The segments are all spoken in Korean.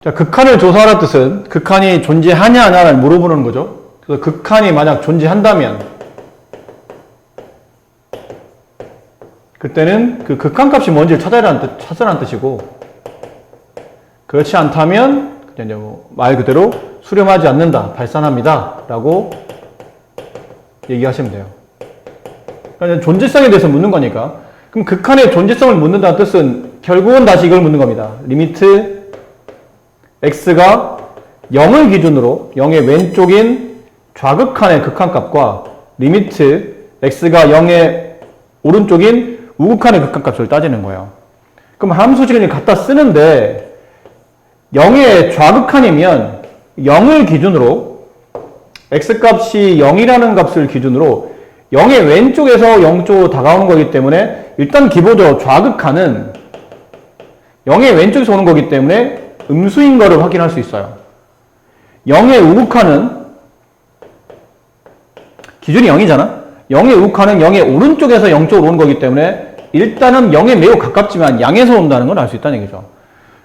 자, 극한을 조사하라는 뜻은 극한이 존재하냐 안 하냐를 물어보는 거죠. 그래서 극한이 만약 존재한다면 그때는 그 극한값이 뭔지를 찾으라는 뜻이고, 그렇지 않다면 그냥 뭐 말 그대로 수렴하지 않는다, 발산합니다 라고 얘기하시면 돼요. 그러니까 존재성에 대해서 묻는 거니까. 그럼 극한의 존재성을 묻는다는 뜻은 결국은 다시 이걸 묻는 겁니다. 리미트 x가 0을 기준으로 0의 왼쪽인 좌극한의 극한값과 리미트 x가 0의 오른쪽인 우극한의 극한값을 따지는 거예요. 그럼 함수식을 갖다 쓰는데 0의 좌극한이면 0을 기준으로 x값이 0이라는 값을 기준으로 0의 왼쪽에서 0 쪽으로 다가오는 거기 때문에 일단 기본적으로 좌극한은 0의 왼쪽에서 오는 거기 때문에 음수인 거를 확인할 수 있어요. 0의 우극한은 기준이 0이잖아. 0의 우극한은 0의 오른쪽에서 0 쪽으로 오는 거기 때문에 일단은 0에 매우 가깝지만 양에서 온다는 걸 알 수 있다는 얘기죠.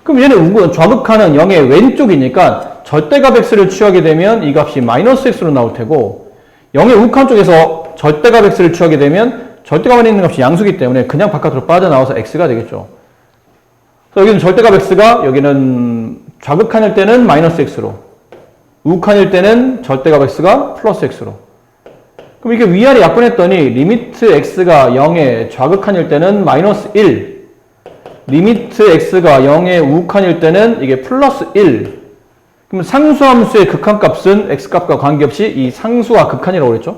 그럼 얘는 좌극한은 0의 왼쪽이니까 절대값 x를 취하게 되면 이 값이 마이너스 x로 나올 테고, 0의 우극한 쪽에서 절대값 x를 취하게 되면 절대값 안에 있는 값이 양수기 때문에 그냥 바깥으로 빠져나와서 x가 되겠죠. 그래서 여기는 절대값 x가 여기는 좌극한일 때는 마이너스 x로, 우극한일 때는 절대값 x가 플러스 x로. 그럼 이렇게 위아래 약분했더니 리미트 x가 0의 좌극한일 때는 마이너스 1, 리미트 x가 0의 우극한일 때는 이게 플러스 1. 그럼 상수함수의 극한값은 x값과 관계없이 이 상수와 극한이라고 그랬죠.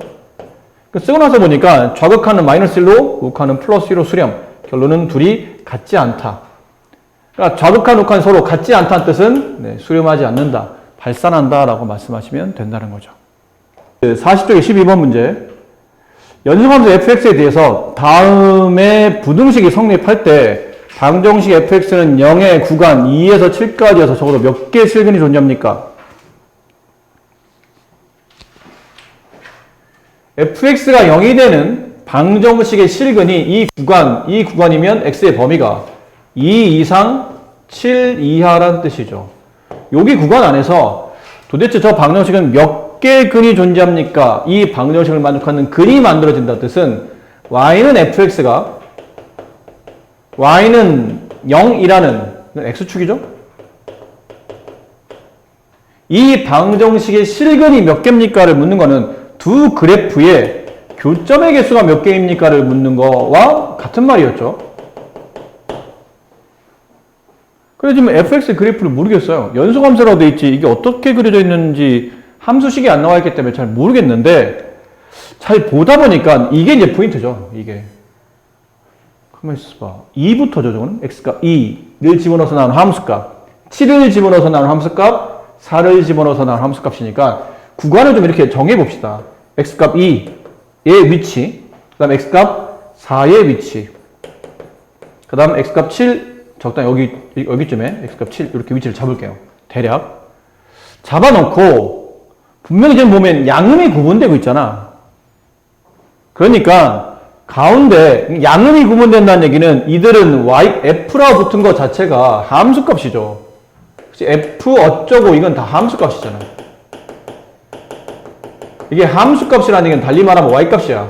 쓰고 나서 보니까 좌극한은 마이너스 1로 우극한은 플러스 1로 수렴. 결론은 둘이 같지 않다. 그러니까 좌극한, 우극한 서로 같지 않다는 뜻은 수렴하지 않는다, 발산한다 라고 말씀하시면 된다는 거죠. 40쪽의 12번 문제. 연속함수 fx에 대해서 다음에 부등식이 성립할 때 방정식 fx는 0의 구간 2에서 7까지여서 적어도 몇 개의 실근이 존재합니까? fx가 0이 되는 방정식의 실근이 이 구간이면 x의 범위가 2 이상 7 이하라는 뜻이죠. 여기 구간 안에서 도대체 저 방정식은 몇 개의 근이 존재합니까? 이 방정식을 만족하는 근이 만들어진다는 뜻은 y는 fx가 y는 0이라는 x축이죠? 이 방정식의 실근이 몇 개입니까를 묻는 거는 두 그래프의 교점의 개수가 몇 개입니까를 묻는 거와 같은 말이었죠. 그래서 지금 fx 그래프를 모르겠어요. 연속함수라고 되어 있지 이게 어떻게 그려져 있는지 함수식이 안 나와 있기 때문에 잘 모르겠는데, 잘 보다 보니까 이게 이제 포인트죠. 이게 가만히 있어봐. 2부터죠. 저거는 x값 2를 집어넣어서 나오는 함수값, 7을 집어넣어서 나오는 함수값, 4를 집어넣어서 나오는 함수값이니까 구간을 좀 이렇게 정해봅시다. x값 2의 위치, 그 다음 x값 4의 위치, 그 다음 x값 7, 적당히 여기쯤에 x값 7 이렇게 위치를 잡을게요. 대략 잡아놓고 분명히 지금 보면 양음이 구분되고 있잖아. 그러니까 가운데 양음이 구분된다는 얘기는 이들은 f라고 붙은 것 자체가 함수값이죠. f 어쩌고 이건 다 함수값이잖아. 이게 함수값이라는 얘기는 달리 말하면 y값이야.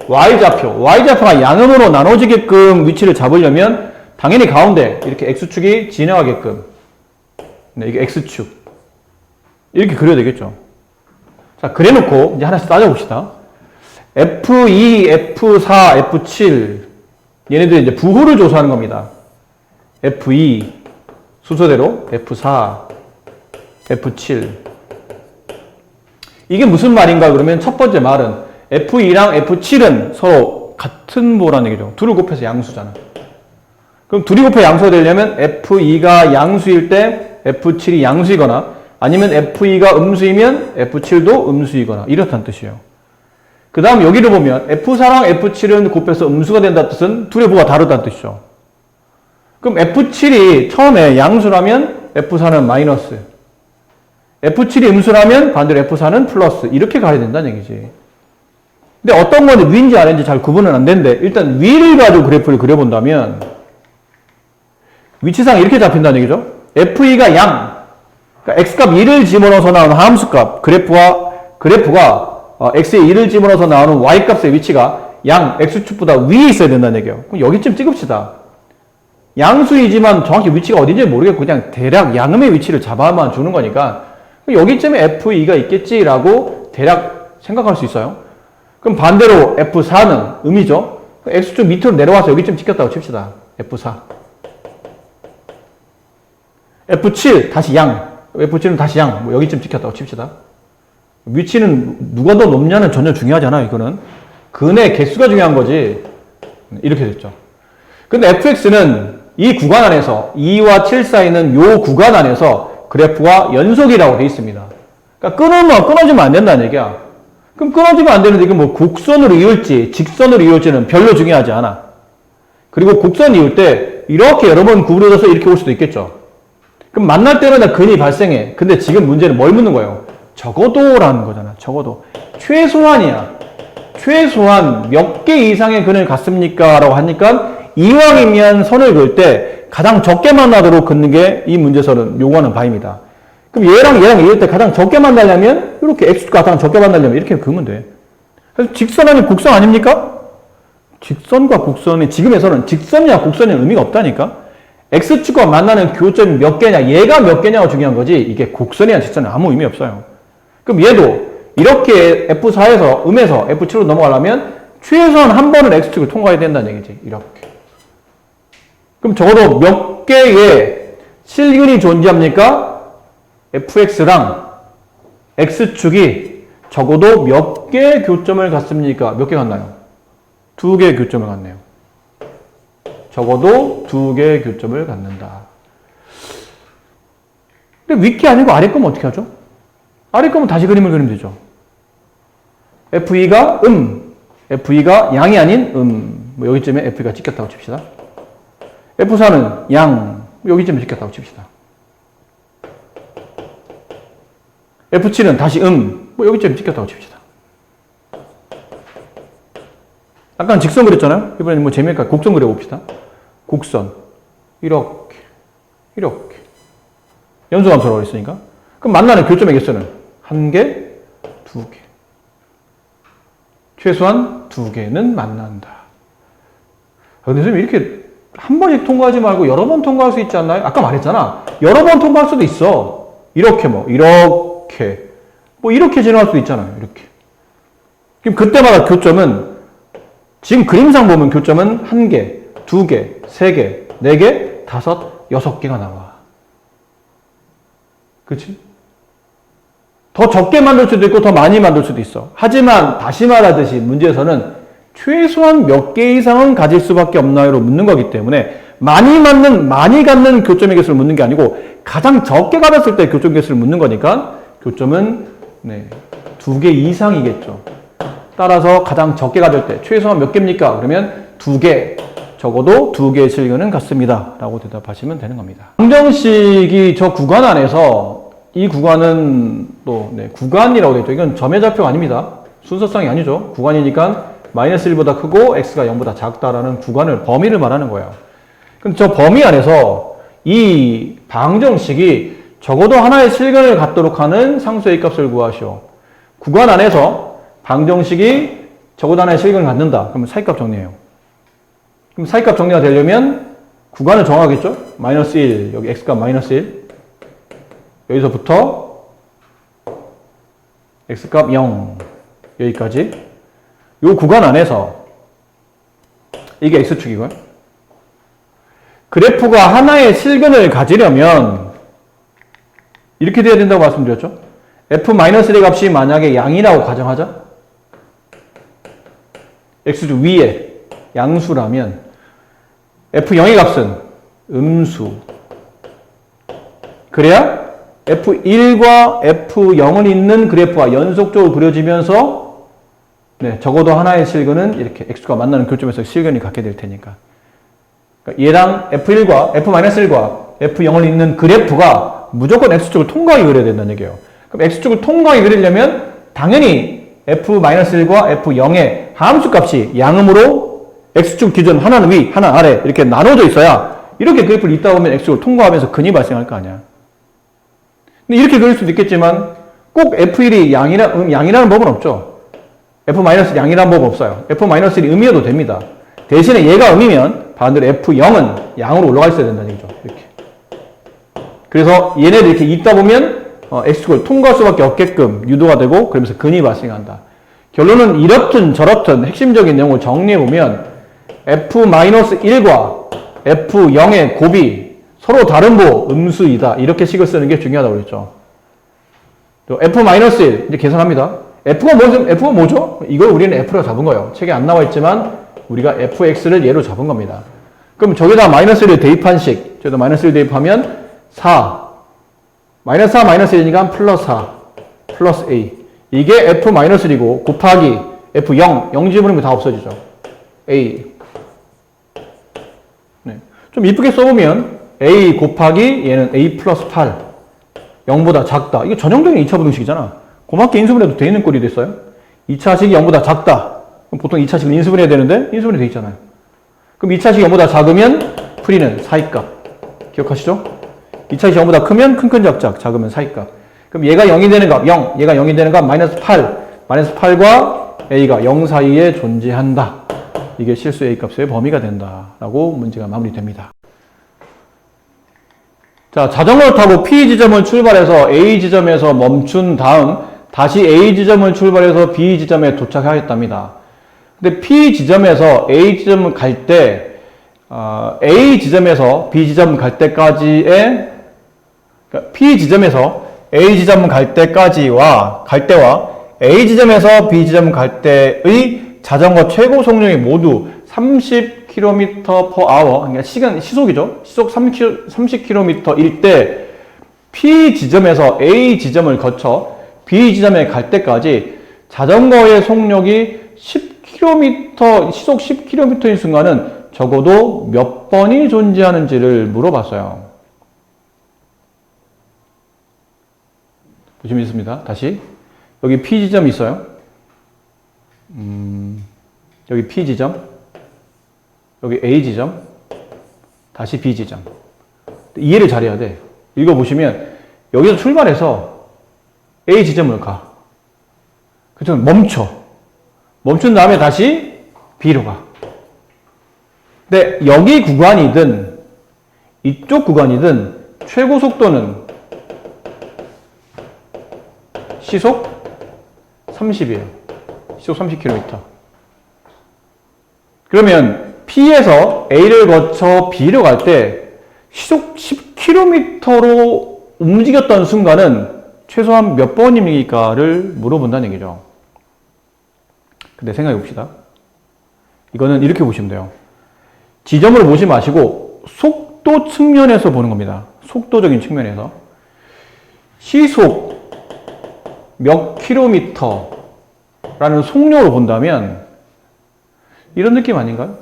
y좌표가 양음으로 나눠지게끔 위치를 잡으려면 당연히 가운데 이렇게 x축이 지나가게끔, 이게 x축 이렇게 그려야 되겠죠. 자, 그래놓고 이제 하나씩 따져봅시다. F2, F4, F7 얘네들 이제 부호를 조사하는 겁니다. F2 순서대로 F4, F7 이게 무슨 말인가 그러면 첫 번째 말은 F2랑 F7은 서로 같은 부호라는 얘기죠. 둘을 곱해서 양수잖아. 그럼 둘이 곱해 양수가 되려면 F2가 양수일 때 F7이 양수이거나 아니면 F2가 음수이면 F7도 음수이거나 이렇다는 뜻이에요. 그 다음 여기를 보면 F4랑 F7은 곱해서 음수가 된다는 뜻은 둘의 부호가 다르다는 뜻이죠. 그럼 F7이 처음에 양수라면 F4는 마이너스, F7이 음수라면 반대로 F4는 플러스 이렇게 가야 된다는 얘기지. 근데 어떤 건 위인지 아래인지 잘 구분은 안 되는데 일단 위를 가지고 그래프를 그려본다면 위치상 이렇게 잡힌다는 얘기죠. F2가 양, 그러니까 x값 1을 집어넣어서 나오는 함수값, 그래프가 x에 1을 집어넣어서 나오는 y값의 위치가 양 x축보다 위에 있어야 된다는 얘기예요. 그럼 여기쯤 찍읍시다. 양수이지만 정확히 위치가 어딘지 모르겠고 그냥 대략 양음의 위치를 잡아만 주는 거니까 여기쯤에 f2가 있겠지라고 대략 생각할 수 있어요. 그럼 반대로 f4는 음이죠. x축 밑으로 내려와서 여기쯤 찍혔다고 칩시다. f4. f7 다시 양. f7은 다시 양. 뭐 여기쯤 찍혔다고 칩시다. 위치는 누가 더 높냐는 전혀 중요하지 않아요. 이거는 근의 개수가 중요한 거지. 이렇게 됐죠. 근데 fx는 이 구간 안에서 2와 7 사이는 요 구간 안에서 그래프가 연속이라고 돼 있습니다. 그러니까 끊어지면 안 된다는 얘기야. 그럼 끊어지면 안 되는데 이게 뭐 곡선으로 이을지 직선으로 이을지는 별로 중요하지 않아. 그리고 곡선 이을 때 이렇게 여러 번 구부러져서 이렇게 올 수도 있겠죠. 그럼 만날 때마다 근이 발생해. 근데 지금 문제는 뭘 묻는 거예요? 적어도라는 거잖아. 적어도. 최소한이야. 최소한 몇 개 이상의 근을 갖습니까? 라고 하니까 이왕이면 선을 그을 때 가장 적게 만나도록 긋는 게 이 문제서는 요구하는 바입니다. 그럼 얘랑 이럴 때 가장 적게 만나려면 이렇게 x가 가장 적게 만나려면 이렇게 그으면 돼. 그래서 직선 아니면 곡선 아닙니까? 직선과 곡선이 지금에서는 직선이나 곡선이 의미가 없다니까. x축과 만나는 교점이 몇 개냐, 얘가 몇 개냐가 중요한 거지 이게 곡선이나 직선은 아무 의미 없어요. 그럼 얘도 이렇게 f4에서 음에서 f7로 넘어가려면 최소한 한 번은 x축을 통과해야 된다는 얘기지. 이렇게. 그럼 적어도 몇 개의 실근이 존재합니까? fx랑 x축이 적어도 몇 개의 교점을 갖습니까? 몇 개 갖나요? 2개의 교점을 갖네요. 적어도 2개의 교점을 갖는다. 근데 윗게 아니고 아래 거면 어떻게 하죠? 아래 거면 다시 그림을 그리면 되죠. f2가 f2가 양이 아닌 뭐 여기쯤에 f2가 찍혔다고 칩시다. f4는 양, 여기쯤에 찍혔다고 칩시다. f7은 다시 뭐 여기쯤에 찍혔다고 칩시다. 아까 직선 그렸잖아요? 이번에는 뭐 재미있게 곡선 그려봅시다. 곡선. 이렇게. 연소함수라고 했으니까. 그럼 만나는 교점의 개수는 1개, 2개. 최소한 2개는 만난다. 근데 선생님 이렇게 한 번씩 통과하지 말고 여러 번 통과할 수 있지 않나요? 아까 말했잖아. 여러 번 통과할 수도 있어. 이렇게 지나갈 수도 있잖아요. 이렇게. 그럼 그때마다 교점은 지금 그림상 보면 교점은 1개, 2개, 3개, 4개, 5, 6개가 나와. 그렇지? 더 적게 만들 수도 있고 더 많이 만들 수도 있어. 하지만 다시 말하듯이 문제에서는 최소한 몇 개 이상은 가질 수밖에 없나요로 묻는 거기 때문에 많이 갖는 교점의 개수를 묻는 게 아니고 가장 적게 가졌을 때 교점 개수를 묻는 거니까 교점은 2개 이상이겠죠. 따라서 가장 적게 가질 때 최소한 몇 개입니까? 그러면 2개, 적어도 2개의 실근은 같습니다. 라고 대답하시면 되는 겁니다. 방정식이 저 구간 안에서 이 구간은 또 구간이라고 되어 있죠. 이건 점의 좌표가 아닙니다. 순서상이 아니죠. 구간이니까 마이너스 1보다 크고 x가 0보다 작다라는 구간을 범위를 말하는 거예요. 그럼 저 범위 안에서 이 방정식이 적어도 하나의 실근을 갖도록 하는 상수의 값을 구하시오. 구간 안에서 방정식이 적어도 하나의 실근을 갖는다. 그러면 사이값 정리해요. 그럼 사이값 정리가 되려면 구간을 정하겠죠? 마이너스 1, 여기 x값 마이너스 1. 여기서부터 x값 0, 여기까지. 이 구간 안에서 이게 x축이고요. 그래프가 하나의 실근을 가지려면 이렇게 돼야 된다고 말씀드렸죠? f-1의 값이 만약에 양이라고 가정하자. x축 위에 양수라면 f0의 값은 음수. 그래야 f1과 f0은 있는 그래프가 연속적으로 그려지면서 적어도 하나의 실근은 이렇게 x가 만나는 교점에서 실근이 갖게 될 테니까. 그러니까 얘랑 f1과 f-1과 f0을 있는 그래프가 무조건 x축을 통과하게 그려야 된다는 얘기예요. 그럼 x축을 통과하게 그리려면 당연히 f-1과 f0의 함수 값이 양음으로 x축 기준 하나는 위, 하나 아래 이렇게 나눠져 있어야 이렇게 그래프를 읽다 보면 x축을 통과하면서 근이 발생할 거 아니야. 근데 이렇게 그릴 수도 있겠지만 꼭 F1이 양이라는 법은 없죠. F-양이라는 법은 없어요. F-1이 음이어도 됩니다. 대신에 얘가 음이면 반대로 F0은 양으로 올라가 있어야 된다는 얘기죠. 이렇게. 그래서 얘네들 이렇게 있다 보면 X축을 통과할 수밖에 없게끔 유도가 되고 그러면서 근이 발생한다. 결론은 이렇든 저렇든 핵심적인 내용을 정리해보면 F-1과 F0의 곱이 서로 다른 음수이다. 이렇게 식을 쓰는 게 중요하다고 그랬죠. 또 F-1 이제 계산합니다. F가 뭐죠? 이걸 우리는 F로 잡은 거예요. 책에 안 나와 있지만 우리가 Fx를 얘로 잡은 겁니다. 그럼 저기다 마이너스 1을 대입한 식, 저기다 마이너스 1 대입하면 4, 마이너스 4, 마이너스 1이니까 플러스 4, 플러스 A. 이게 F-1이고 곱하기 F0, 0 집어넣으면 다 없어지죠. A. 네. 좀 이쁘게 써보면 A 곱하기 얘는 A 플러스 8, 0보다 작다. 이게 전형적인 2차 부등식이잖아. 고맙게 인수분해도 돼 있는 꼴이 됐어요. 2차식이 0보다 작다. 그럼 보통 2차식은 인수분해 되는데 인수분해 돼 있잖아요. 그럼 2차식이 0보다 작으면 풀이는 사이값. 기억하시죠? 2차식이 0보다 크면 큰 작으면 사이값. 그럼 얘가 0이 되는 값 0, 얘가 0이 되는 값 마이너스 8. 마이너스 8과 A가 0 사이에 존재한다. 이게 실수 A값의 범위가 된다라고 문제가 마무리됩니다. 자, 자전거를 타고 P 지점을 출발해서 A 지점에서 멈춘 다음 다시 A 지점을 출발해서 B 지점에 도착하였답니다. 근데 P 지점에서 A 지점을 갈 때 A 지점에서 B 지점 갈 때까지의 그러니까 P 지점에서 A 지점 갈 때와 A 지점에서 B 지점 갈 때의 자전거 최고 속력이 모두 30km/h, 그러니까 시속이죠. 시속 30km일 때 P 지점에서 A 지점을 거쳐 B 지점에 갈 때까지 자전거의 속력이 10km, 시속 10km인 순간은 적어도 몇 번이 존재하는지를 물어봤어요. 보시면 있습니다. 다시. 여기 P 지점이 있어요. 여기 P 지점. 여기 A 지점. 다시 B 지점. 이해를 잘해야 돼. 읽어보시면 여기서 출발해서 A 지점을 가. 그래서 멈춘 다음에 다시 B로 가. 근데 여기 구간이든 이쪽 구간이든 최고 속도는 시속 30이에요. 시속 30km. 그러면 P에서 A를 거쳐 B로 갈 때 시속 10km로 움직였던 순간은 최소한 몇 번입니까를 물어본다는 얘기죠. 근데 생각해 봅시다. 이거는 이렇게 보시면 돼요. 지점으로 보지 마시고 속도 측면에서 보는 겁니다. 속도적인 측면에서. 시속 몇 킬로미터라는 속력으로 본다면 이런 느낌 아닌가요?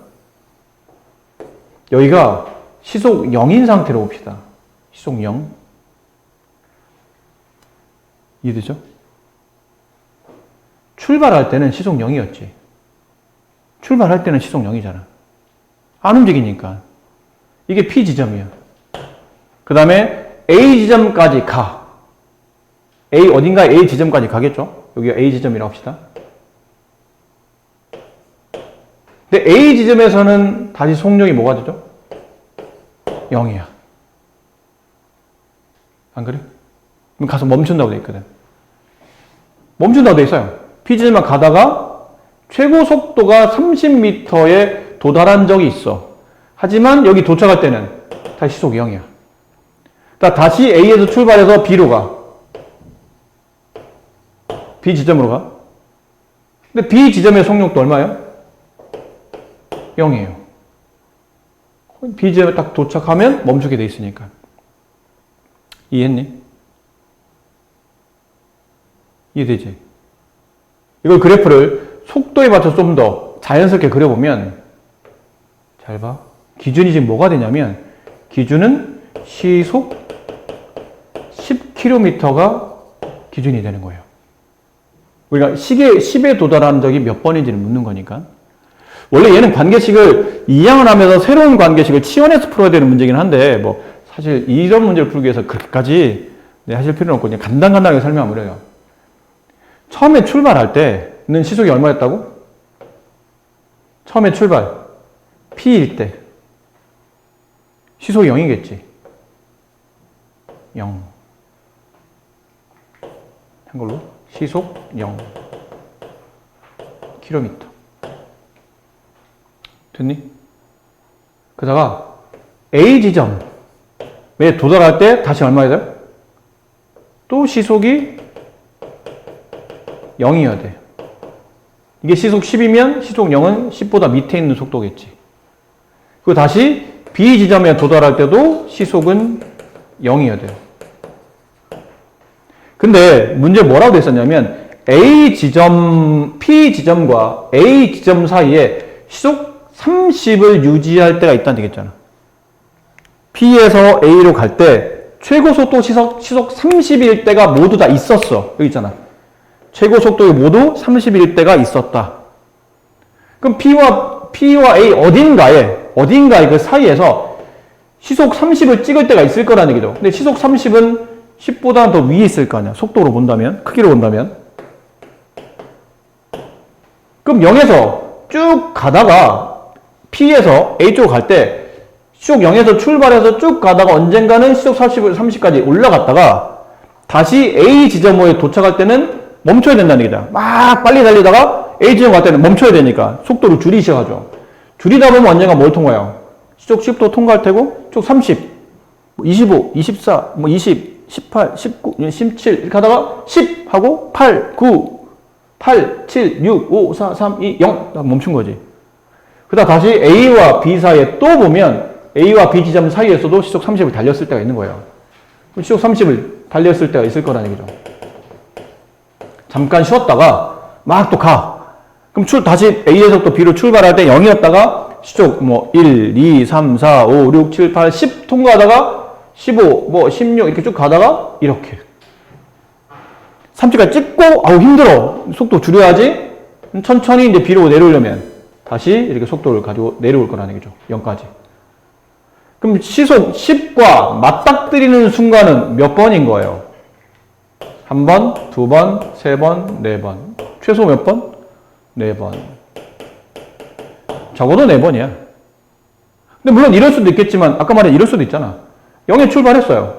여기가 시속 0인 상태로 봅시다. 시속 0. 이해되죠? 출발할 때는 시속 0이었지. 출발할 때는 시속 0이잖아. 안 움직이니까. 이게 P 지점이야. 그 다음에 A 지점까지 가. 어딘가에 A 지점까지 가겠죠? 여기가 A 지점이라고 합시다. 근데 A 지점에서는 다시 속력이 뭐가 되죠? 0이야. 안 그래? 그럼 가서 멈춘다고 돼 있거든. 멈춘다고 돼 있어요. P 지점만 가다가 최고 속도가 30m에 도달한 적이 있어. 하지만 여기 도착할 때는 다시 시속 0이야. 다시 A에서 출발해서 B로 가. B 지점으로 가. 근데 B 지점의 속력도 얼마예요? 0이에요. B 지점에 딱 도착하면 멈추게 돼 있으니까. 이해했니? 이해되지? 이걸 그래프를 속도에 맞춰서 좀 더 자연스럽게 그려보면 잘 봐. 기준이 지금 뭐가 되냐면 기준은 시속 10km가 기준이 되는 거예요. 우리가 10에 도달한 적이 몇 번인지를 묻는 거니까. 원래 얘는 관계식을 이양을 하면서 새로운 관계식을 치환해서 풀어야 되는 문제긴 한데 사실 이런 문제를 풀기 위해서 그렇게까지 네, 하실 필요는 없고 그냥 간단하게 설명하면 처음에 출발할 때는 시속이 얼마였다고? 처음에 출발 P일 때 시속이 0이겠지. 0. 한글로 시속 0 킬로미터. 됐니? 그러다가 A 지점에 도달할 때 다시 얼마야 돼요? 또 시속이 0이어야 돼. 이게 시속 10이면 시속 0은 10보다 밑에 있는 속도겠지. 그리고 다시 B 지점에 도달할 때도 시속은 0이어야 돼요. 근데 문제 뭐라고 돼 있었냐면 A 지점, P 지점과 A 지점 사이에 시속 30을 유지할 때가 있다는 얘기했잖아. P에서 A로 갈 때 최고 속도 시속 30일 때가 모두 다 있었어. 여기 있잖아. 최고 속도가 모두 30일 때가 있었다. 그럼 P와 A 어딘가에 그 사이에서 시속 30을 찍을 때가 있을 거라는 얘기죠. 근데 시속 30은 10보다 더 위에 있을 거 아니야. 속도로 본다면, 크기로 본다면. 그럼 0에서 쭉 가다가 P에서 A 쪽으로 갈 때 시속 0에서 출발해서 쭉 가다가 언젠가는 시속 30까지 올라갔다가 다시 A 지점에 도착할 때는 멈춰야 된다는 얘기다. 막 빨리 달리다가 A 지점 갈 때는 멈춰야 되니까 속도를 줄이기 시작하죠. 줄이다 보면 언젠가 뭘 통과해요? 시속 10도 통과할 테고 시속 30, 25, 24, 20, 18, 19, 17 이렇게 하다가 10 하고 8, 9, 8, 7, 6, 5, 4, 3, 2, 0 멈춘 거지. 그러다 다시 A와 B 사이에 또 보면 A와 B 지점 사이에서도 시속 30을 달렸을 때가 있는 거예요. 시속 30을 달렸을 때가 있을 거라는 얘기죠. 잠깐 쉬었다가 막 또 가. 그럼 다시 A에서부터 B로 출발할 때 0이었다가 시속 1, 2, 3, 4, 5, 6, 7, 8, 10 통과하다가 15, 16 이렇게 쭉 가다가 이렇게 30까지 찍고 아우 힘들어. 속도 줄여야지. 천천히 이제 B로 내려오려면 다시 이렇게 속도를 가지고 내려올 거라는 얘기죠. 0까지. 그럼 시속 10과 맞닥뜨리는 순간은 몇 번인 거예요? 한 번, 두 번, 세 번, 네 번. 최소 몇 번? 네 번. 적어도 네 번이야. 근데 물론 이럴 수도 있겠지만 아까 말한 이럴 수도 있잖아. 0에 출발했어요.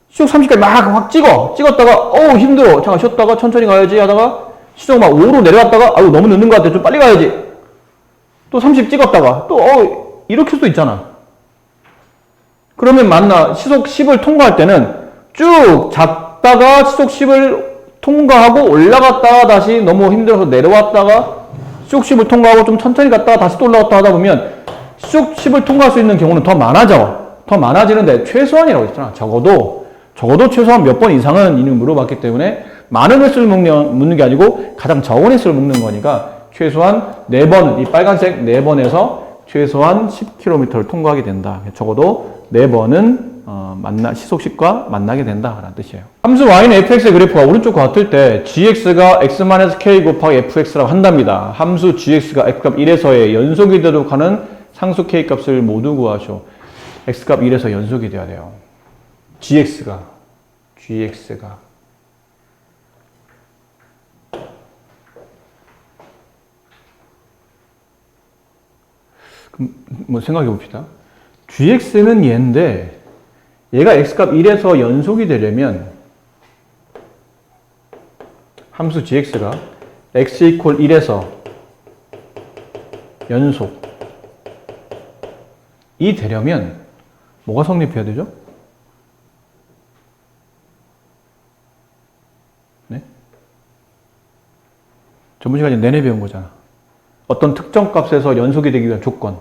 시속 30까지 막 확 찍었다가 힘들어. 잠깐 쉬었다가 천천히 가야지 하다가 시속 막 5로 내려왔다가 아유 너무 늦는 것 같아. 좀 빨리 가야지. 또 30 찍었다가 또 이렇게 수도 있잖아. 그러면 시속 10을 통과할 때는 쭉 잡다가 시속 10을 통과하고 올라갔다가 다시 너무 힘들어서 내려왔다가 시속 10을 통과하고 좀 천천히 갔다가 다시 또 올라갔다 하다 보면 시속 10을 통과할 수 있는 경우는 더 많아져. 더 많아지는데 최소한이라고 했잖아. 적어도 최소한 몇 번 이상은 이미 물어봤기 때문에 많은 횟수를 묻는 게 아니고 가장 적은 횟수를 묻는 거니까 최소한 4번, 이 빨간색 4번에서 최소한 10km를 통과하게 된다. 적어도 4번은 시속 10과 만나게 된다라는 뜻이에요. 함수 y는 fx의 그래프가 오른쪽과 같을 때 gx가 x-k 곱하기 fx라고 한답니다. 함수 gx가 x값 1에서의 연속이 되도록 하는 상수 k 값을 모두 구하시오. x값 1에서 연속이 돼야 돼요. gx가 그럼 생각해 봅시다. gx는 얘인데 얘가 x값 1에서 연속이 되려면 함수 gx가 x 이퀄 1에서 연속이 되려면 뭐가 성립해야 되죠? 네? 저번 시간에 내내 배운 거잖아. 어떤 특정 값에서 연속이 되기 위한 조건.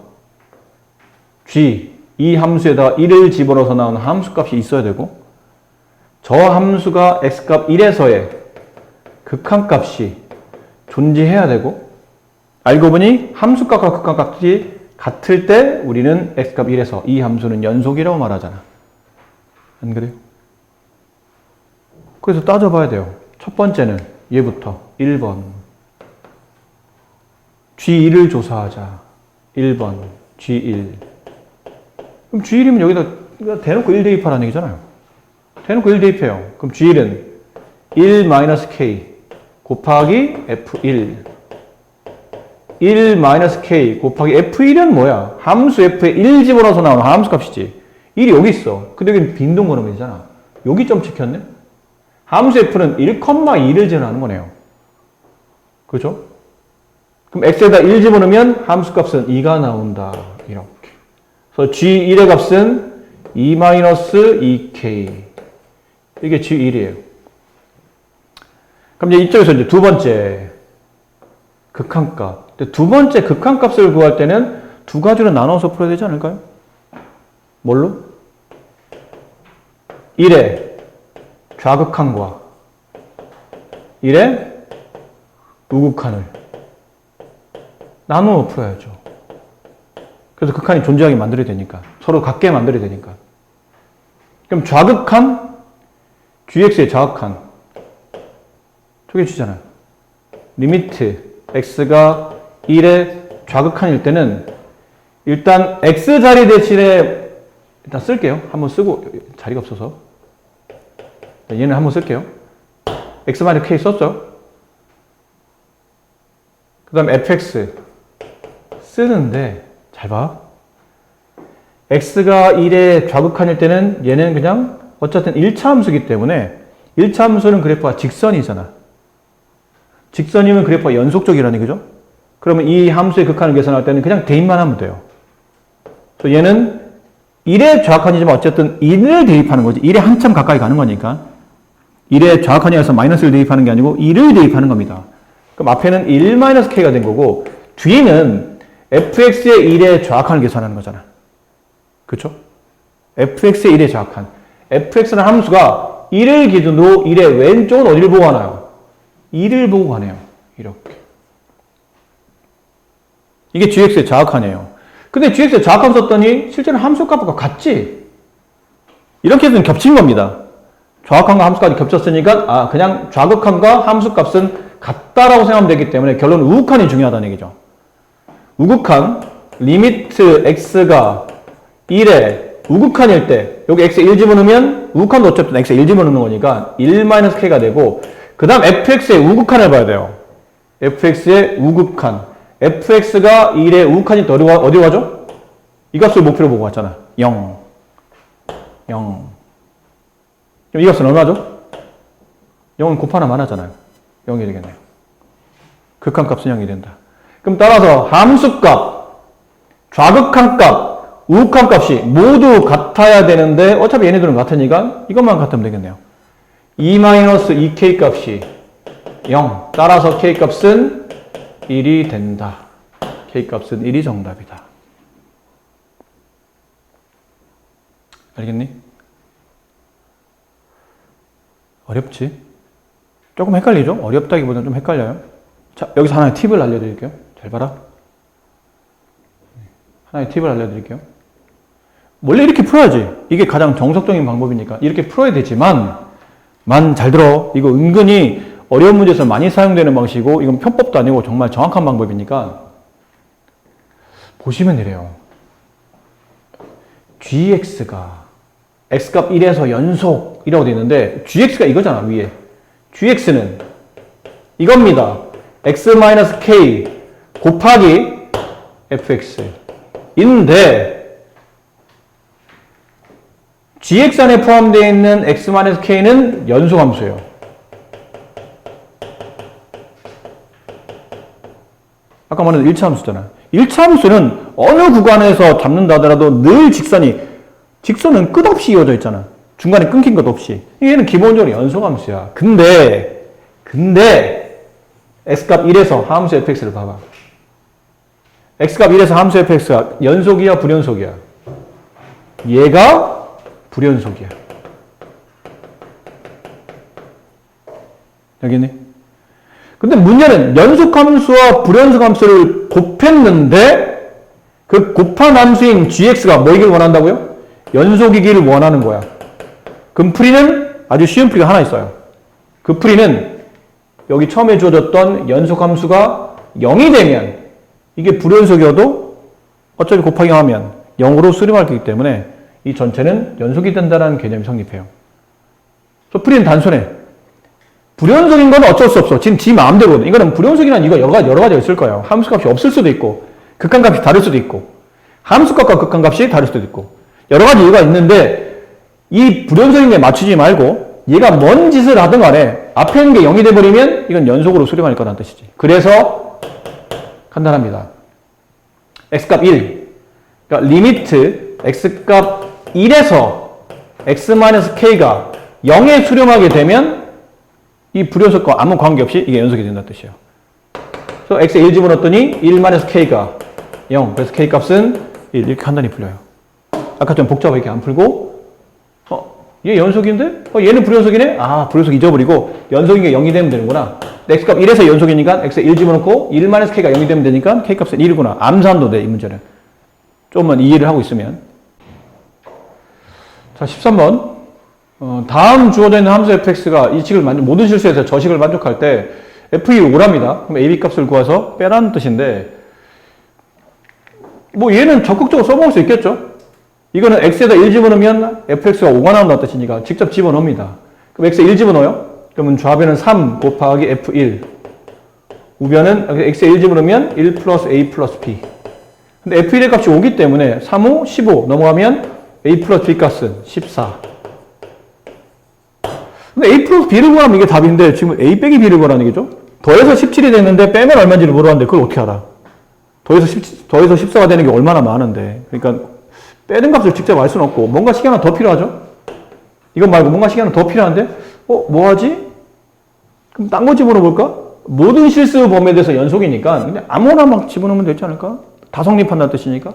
g, 이 함수에다가 1을 집어넣어서 나오는 함수값이 있어야 되고 저 함수가 x값 1에서의 극한값이 존재해야 되고 알고 보니 함수값과 극한값이 같을 때 우리는 x값 1에서 이 함수는 연속이라고 말하잖아. 안 그래요? 그래서 따져봐야 돼요. 첫 번째는 얘부터 1번 G1을 조사하자. 1번 G1 그럼 G1이면 여기다 대놓고 1 대입하라는 얘기잖아요. 대놓고 1 대입해요. 그럼 그럼 G1은 1-K 곱하기 F1 1-K 곱하기 F1은 뭐야? 함수 F에 1 집어넣어서 나오는 함수 값이지. 1이 여기 있어. 근데 여기는 빈동 걸음이잖아. 여기 점 찍혔네? 함수 F는 1,2를 제외하는 거네요. 그죠? 그럼 X에다 1 집어넣으면 함수 값은 2가 나온다. 이렇게. 그래서 G1의 값은 2-2K. 이게 G1이에요. 그럼 이제 이쪽에서 이제 두 번째 극한값. 두 번째 극한값을 구할 때는 두 가지로 나눠서 풀어야 되지 않을까요? 뭘로? 1의 좌극한과 1의 우극한을 나누어 풀어야죠. 그래서 극한이 존재하게 만들어야 되니까. 서로 같게 만들어야 되니까. 그럼 좌극한, gx의 좌극한. 저게 g잖아요. 리미트 x가 1의 좌극한일 때는 일단 x 자리 대신에 일단 쓸게요. 한번 쓰고 자리가 없어서 얘는 한번 쓸게요. x-k 썼죠. 그 다음 fx 쓰는데 잘 봐. x가 1의 좌극한일 때는 얘는 그냥 어쨌든 1차 함수이기 때문에 1차 함수는 그래프가 직선이잖아. 직선이면 그래프가 연속적이라는 얘기죠. 그러면 이 함수의 극한을 계산할 때는 그냥 대입만 하면 돼요. 그래서 얘는 1의 좌극한이지만 어쨌든 1을 대입하는 거지. 1에 한참 가까이 가는 거니까. 1의 좌극한이라서 마이너스를 대입하는 게 아니고 1을 대입하는 겁니다. 그럼 앞에는 1-k가 된 거고 뒤는 fx의 1의 좌극한을 계산하는 거잖아. 그렇죠? fx의 1의 좌극한. fx라는 함수가 1을 기준으로 1의 왼쪽은 어디를 보고 가나요? 2를 보고 가네요. 이렇게. 이게 gx의 좌극한이에요. 근데 gx의 좌극한 썼더니 실제는 함수값과 같지? 이렇게 해서 겹친 겁니다. 좌극한과 함수까지 겹쳤으니까 그냥 좌극한과 함수값은 같다라고 생각하면 되기 때문에 결론은 우극한이 중요하다는 얘기죠. 우극한, 리미트 x가 1에 우극한일 때 여기 x에 1 집어넣으면 우극한도 어쨌든 x에 1 집어넣는 거니까 1-k가 되고 그 다음 fx의 우극한을 봐야 돼요. fx의 우극한. fx가 1의 우극한이 어디로 가죠? 이 값을 목표로 보고 왔잖아. 0. 0. 그럼 이 값은 얼마죠? 0은 곱하나 많아잖아요. 0이 되겠네요. 극한값은 0이 된다. 그럼 따라서 함수값, 좌극한값, 우극한값이 모두 같아야 되는데 어차피 얘네들은 같으니까 이것만 같으면 되겠네요. 2-2k 값이 0. 따라서 k 값은 1이 된다. k 값은 1이 정답이다. 알겠니? 어렵지? 조금 헷갈리죠? 어렵다기보다는 좀 헷갈려요. 자, 여기서 하나의 팁을 알려드릴게요. 잘 봐라. 하나의 팁을 알려드릴게요. 원래 이렇게 풀어야지. 이게 가장 정석적인 방법이니까 이렇게 풀어야 되지만 잘 들어. 이거 은근히 어려운 문제에서 많이 사용되는 방식이고 이건 편법도 아니고 정말 정확한 방법이니까 보시면 이래요. gx가 x값 1에서 연속이라고 되어 있는데 gx가 이거잖아 위에. gx는 이겁니다. x-k 곱하기 fx 인데 gx 안에 포함되어 있는 x-k는 연속함수예요. 아까 말한 1차 함수잖아. 1차 함수는 어느 구간에서 잡는다 하더라도 늘 직선은 끝없이 이어져 있잖아. 중간에 끊긴 것 없이. 얘는 기본적으로 연속함수야. 근데 x값 1에서 함수 fx를 봐봐. x값 1에서 함수 fx가 연속이야 불연속이야? 얘가 불연속이야. 알겠니? 근데 문제는 연속함수와 불연속함수를 곱했는데 그 곱한 함수인 gx가 뭐이길 원한다고요? 연속이기를 원하는 거야. 그럼 풀이는 아주 쉬운 풀이가 하나 있어요. 그 풀이는 여기 처음에 주어졌던 연속함수가 0이 되면 이게 불연속이어도 어차피 곱하기 하면 0으로 수렴할 거기 때문에 이 전체는 연속이 된다는 개념이 성립해요. 풀이는 단순해. 불연속인 건 어쩔 수 없어. 지금 지 마음대로거든. 이거는 불연속이라는 이유가 여러 가지가 있을 거예요. 함수값이 없을 수도 있고, 극한값이 다를 수도 있고, 함수값과 극한값이 다를 수도 있고, 여러 가지 이유가 있는데, 이 불연속인 게 맞추지 말고, 얘가 뭔 짓을 하든 간에, 앞에 있는 게 0이 돼버리면, 이건 연속으로 수렴할 거라는 뜻이지. 그래서, 간단합니다. x값 1. 그러니까, 리미트 x값 1에서 x-k가 0에 수렴하게 되면, 이 불연속과 아무 관계없이 이게 연속이 된다는 뜻이에요. 그래서 x에 1 집어넣었더니 1-k가 0. 그래서 k 값은 1. 이렇게 간단히 풀려요. 아까 좀 복잡하게 안 풀고 얘 연속인데? 얘는 불연속이네? 아, 불연속 잊어버리고 연속인 게 0이 되면 되는구나. x값 1에서 연속이니까 x에 1 집어넣고 1-k가 0이 되면 되니까 k 값은 1이구나. 암산도 돼, 이 문제는. 조금만 이해를 하고 있으면. 자, 13번. 다음 주어져 있는 함수 fx가 이 식을 모든 실수에서 저 식을 만족할 때 f이 5랍니다. 그럼 ab 값을 구해서 빼라는 뜻인데, 뭐 얘는 적극적으로 써먹을 수 있겠죠? 이거는 x에다 1 집어넣으면 fx가 5가 나온다는 뜻이니까 직접 집어넣습니다. 그럼 x에 1 집어넣어요? 그러면 좌변은 3 곱하기 f1. 우변은 x에 1 집어넣으면 1 플러스 a 플러스 b. 근데 f1의 값이 5기 때문에 3, 5, 15 넘어가면 a 플러스 b 값은 14. 근데 a 플러스 b를 구하면 이게 답인데 지금 a 빼기 b를 구하라는 얘기죠? 더해서 17이 됐는데 빼면 얼마인지를 물어봤는데 그걸 어떻게 알아? 더해서 14가 되는 게 얼마나 많은데. 그러니까 빼는 값을 직접 알 수는 없고 뭔가 시간 하나 더 필요하죠? 이건 말고 뭔가 시간 하나 더 필요한데 뭐 하지? 그럼 딴 거 집어넣어볼까? 모든 실수 범위에 대해서 연속이니까 근데 아무거나 막 집어넣으면 되지 않을까? 다 성립한다는 뜻이니까.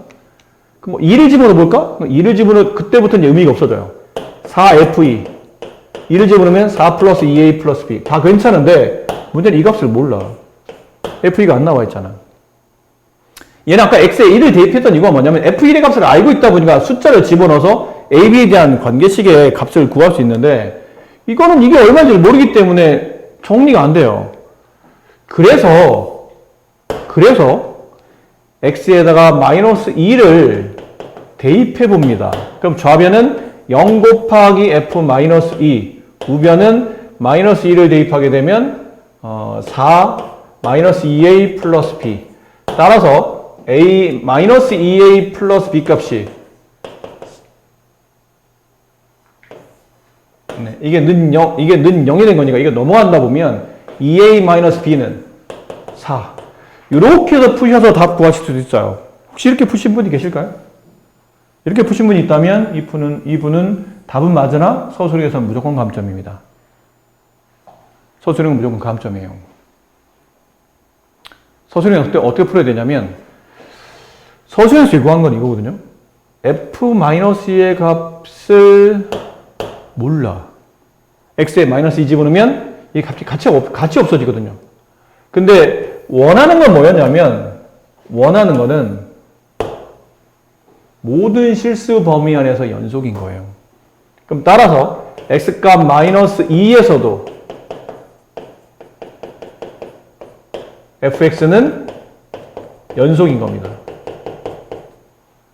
그럼 뭐 2를 집어넣어볼까? 2를 집어넣으면 그때부터는 의미가 없어져요. 4fe 2를 집어넣으면 4 플러스 2a 플러스 b. 다 괜찮은데 문제는 이 값을 몰라. f2가 안 나와 있잖아. 얘는 아까 x에 1을 대입했던 이유가 뭐냐면 f1의 값을 알고 있다 보니까 숫자를 집어넣어서 ab에 대한 관계식의 값을 구할 수 있는데 이거는 이게 얼마인지 모르기 때문에 정리가 안 돼요. 그래서 x에다가 마이너스 2를 대입해 봅니다. 그럼 좌변은 0 곱하기 f 마이너스 2, 우변은 마이너스 2를 대입하게 되면 4 마이너스 2a 플러스 b. 따라서 a 마이너스 2a 플러스 b 값이 네, 이게 는 0이 된 거니까 이거 넘어간다 보면 2a 마이너스 b는 4. 이렇게 해서 푸셔서 답 구하실 수도 있어요. 혹시 이렇게 푸신 분이 계실까요? 이렇게 푸신 분이 있다면 이분은 답은 맞으나 서술형에서는 무조건 감점입니다. 서술형은 무조건 감점이에요. 서술형은 어떻게 풀어야 되냐면 서술형에서 요구한 건 이거거든요. f-의 값을 몰라. x에 마이너스 2 집어넣으면 이게 같이 없어지거든요. 근데 원하는 건 뭐였냐면 원하는 거는 모든 실수 범위 안에서 연속인 거예요. 그럼 따라서 x값 마이너스 2에서도 fx는 연속인 겁니다.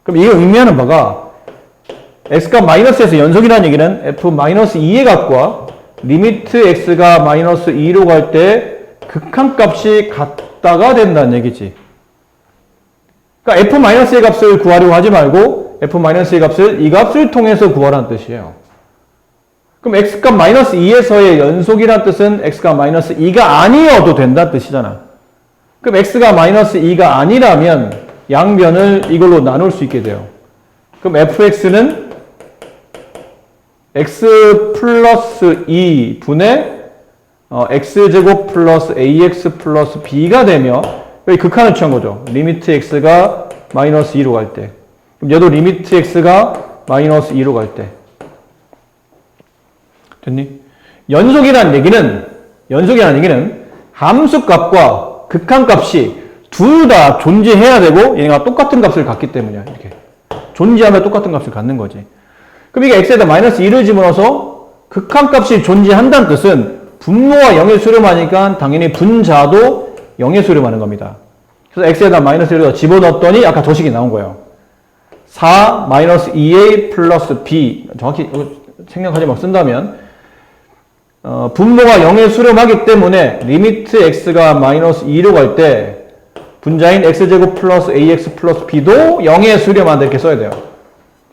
그럼 이게 의미하는 바가 x값 마이너스에서 연속이라는 얘기는 f 마이너스 2의 값과 리미트 x가 마이너스 2로 갈 때 극한값이 같다가 된다는 얘기지. 그러니까 f 마이너스의 값을 구하려고 하지 말고 f 마이너스의 값을 이 값을 통해서 구하라는 뜻이에요. 그럼 x값 마이너스 2에서의 연속이라는 뜻은 x값 마이너스 2가 아니어도 된다는 뜻이잖아. 그럼 x가 마이너스 2가 아니라면 양변을 이걸로 나눌 수 있게 돼요. 그럼 fx는 x 플러스 2 분의 x제곱 플러스 ax 플러스 b가 되며 여기 극한을 취한 거죠. 리미트 x가 마이너스 2로 갈 때. 그럼 얘도 리미트 x가 마이너스 2로 갈 때. 됐니? 연속이라는 얘기는 함수값과 극한값이 둘 다 존재해야 되고 얘가 똑같은 값을 갖기 때문이야. 이렇게 존재하면 똑같은 값을 갖는 거지. 그럼 이게 x에다 마이너스 2를 집어넣어서 극한값이 존재한다는 뜻은 분모와 0에 수렴하니까 당연히 분자도 0에 수렴하는 겁니다. 그래서 x에다 마이너스 1을 집어넣었더니 아까 저 식이 나온 거예요. 4 마이너스 2a 플러스 b 정확히 생략하지 막 쓴다면 분모가 0에 수렴하기 때문에 리미트 x가 마이너스 2로 갈 때 분자인 x제곱 플러스 ax 플러스 b도 0에 수렴한다 이렇게 써야 돼요.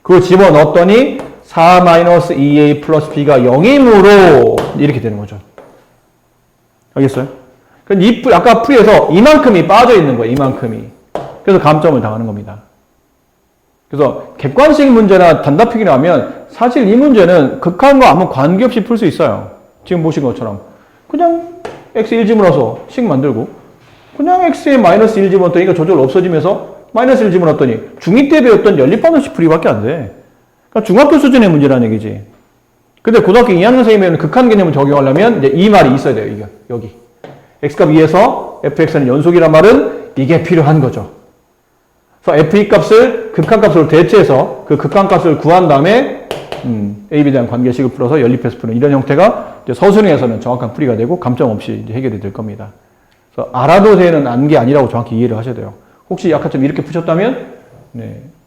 그걸 집어넣었더니 4 마이너스 2a 플러스 b가 0이므로 이렇게 되는 거죠. 알겠어요? 아까 풀이에서 이만큼이 빠져 있는 거예요. 이만큼이. 그래서 감점을 당하는 겁니다. 그래서 객관식 문제나 단답식이라 하면 사실 이 문제는 극한과 아무 관계없이 풀 수 있어요. 지금 보신 것처럼. 그냥 x 1 집어넣어서 식 만들고 그냥 x에 마이너스 1 집어넣었더니 이거 저절로 없어지면서 마이너스 1 집어넣었더니 중2 때 배웠던 연립반응식 풀이밖에 안 돼. 그러니까 중학교 수준의 문제라는 얘기지. 근데 고등학교 2학년생이면 극한 개념을 적용하려면 이제 이 말이 있어야 돼요. 이게 여기. x값 2에서 fx는 연속이란 말은 이게 필요한 거죠. 그래서 f2 값을 극한값으로 대체해서 그 극한값을 구한 다음에 a, b에 대한 관계식을 풀어서 연립해서 푸는 이런 형태가 이제 서술형에서는 정확한 풀이가 되고 감점 없이 이제 해결이 될 겁니다. 그래서 알아도 되는 게 아니라고 정확히 이해를 하셔야 돼요. 혹시 아까처럼 이렇게 푸셨다면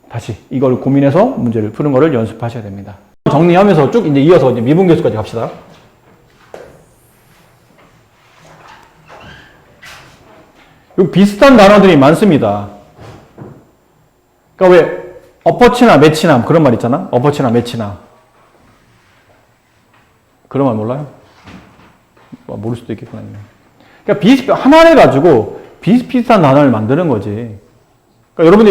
다시 이걸 고민해서 문제를 푸는 거를 연습하셔야 됩니다. 정리하면서 쭉 이제 이어서 이제 미분계수까지 갑시다. 요 비슷한 단어들이 많습니다. 그러니까 왜 어퍼치나 매치남 그런 말 있잖아. 어퍼치나 매치남 그런 말 몰라요? 모를 수도 있겠구나. 그러니까 하나를 가지고 비슷비슷한 단어를 만드는 거지. 그러니까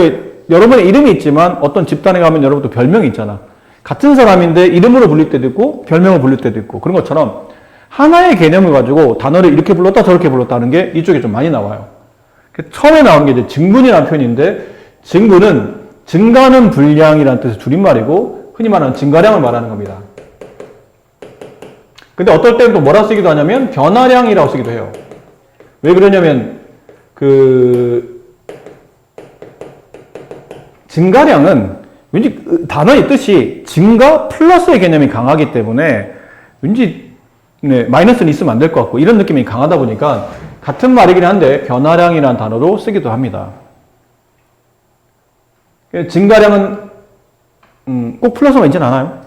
여러분의 이름이 있지만 어떤 집단에 가면 여러분도 별명이 있잖아. 같은 사람인데 이름으로 불릴 때도 있고 별명으로 불릴 때도 있고 그런 것처럼 하나의 개념을 가지고 단어를 이렇게 불렀다 저렇게 불렀다는 게 이쪽에 좀 많이 나와요. 처음에 나오는 게 이제 증분이라는 표현인데 증분은 증가는 분량이라는 뜻의 줄임말이고 흔히 말하는 증가량을 말하는 겁니다. 근데 어떨 때는 또 뭐라 쓰기도 하냐면 변화량이라고 쓰기도 해요. 왜 그러냐면 증가량은 왠지 단어의 뜻이 증가 플러스의 개념이 강하기 때문에 왠지 마이너스는 있으면 안 될 것 같고 이런 느낌이 강하다 보니까 같은 말이긴 한데 변화량이라는 단어로 쓰기도 합니다. 증가량은 꼭 플러스만 있진 않아요.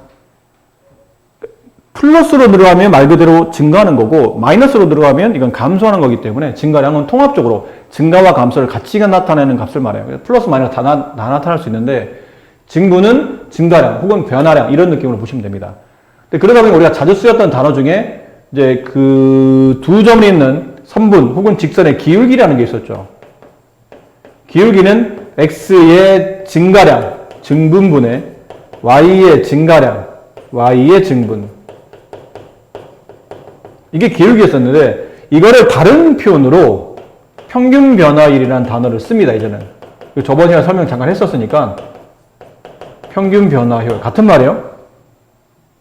플러스로 들어가면 말 그대로 증가하는 거고 마이너스로 들어가면 이건 감소하는 거기 때문에 증가량은 통합적으로 증가와 감소를 같이 나타내는 값을 말해요. 플러스 마이너스 다 나타날 수 있는데 증분은 증가량 혹은 변화량 이런 느낌으로 보시면 됩니다. 근데 그러다 보니 우리가 자주 쓰였던 단어 중에 이제 그 두 점이 있는 선분 혹은 직선의 기울기라는 게 있었죠. 기울기는 x의 증가량, 증분분의 y의 증가량, y의 증분. 이게 기울기였었는데 이거를 다른 표현으로 평균 변화율이라는 단어를 씁니다. 이제는. 저번 시간에 설명 잠깐 했었으니까 평균 변화율 같은 말이에요.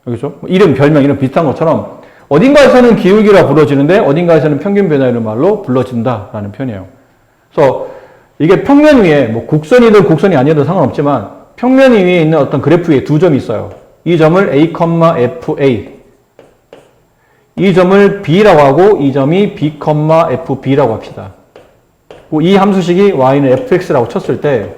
그렇죠? 이름, 별명 이런 비슷한 것처럼 어딘가에서는 기울기라 불러지는데 어딘가에서는 평균 변화율을 말로 불러진다라는 표현이에요. 그래서 이게 평면 위에 뭐 곡선이든 곡선이 아니어도 상관없지만 평면 위에 있는 어떤 그래프 위에 두 점이 있어요. 이 점을 a, fa 이 점을 b라고 하고 이 점이 b, fb라고 합시다. 이 함수식이 y는 fx라고 쳤을 때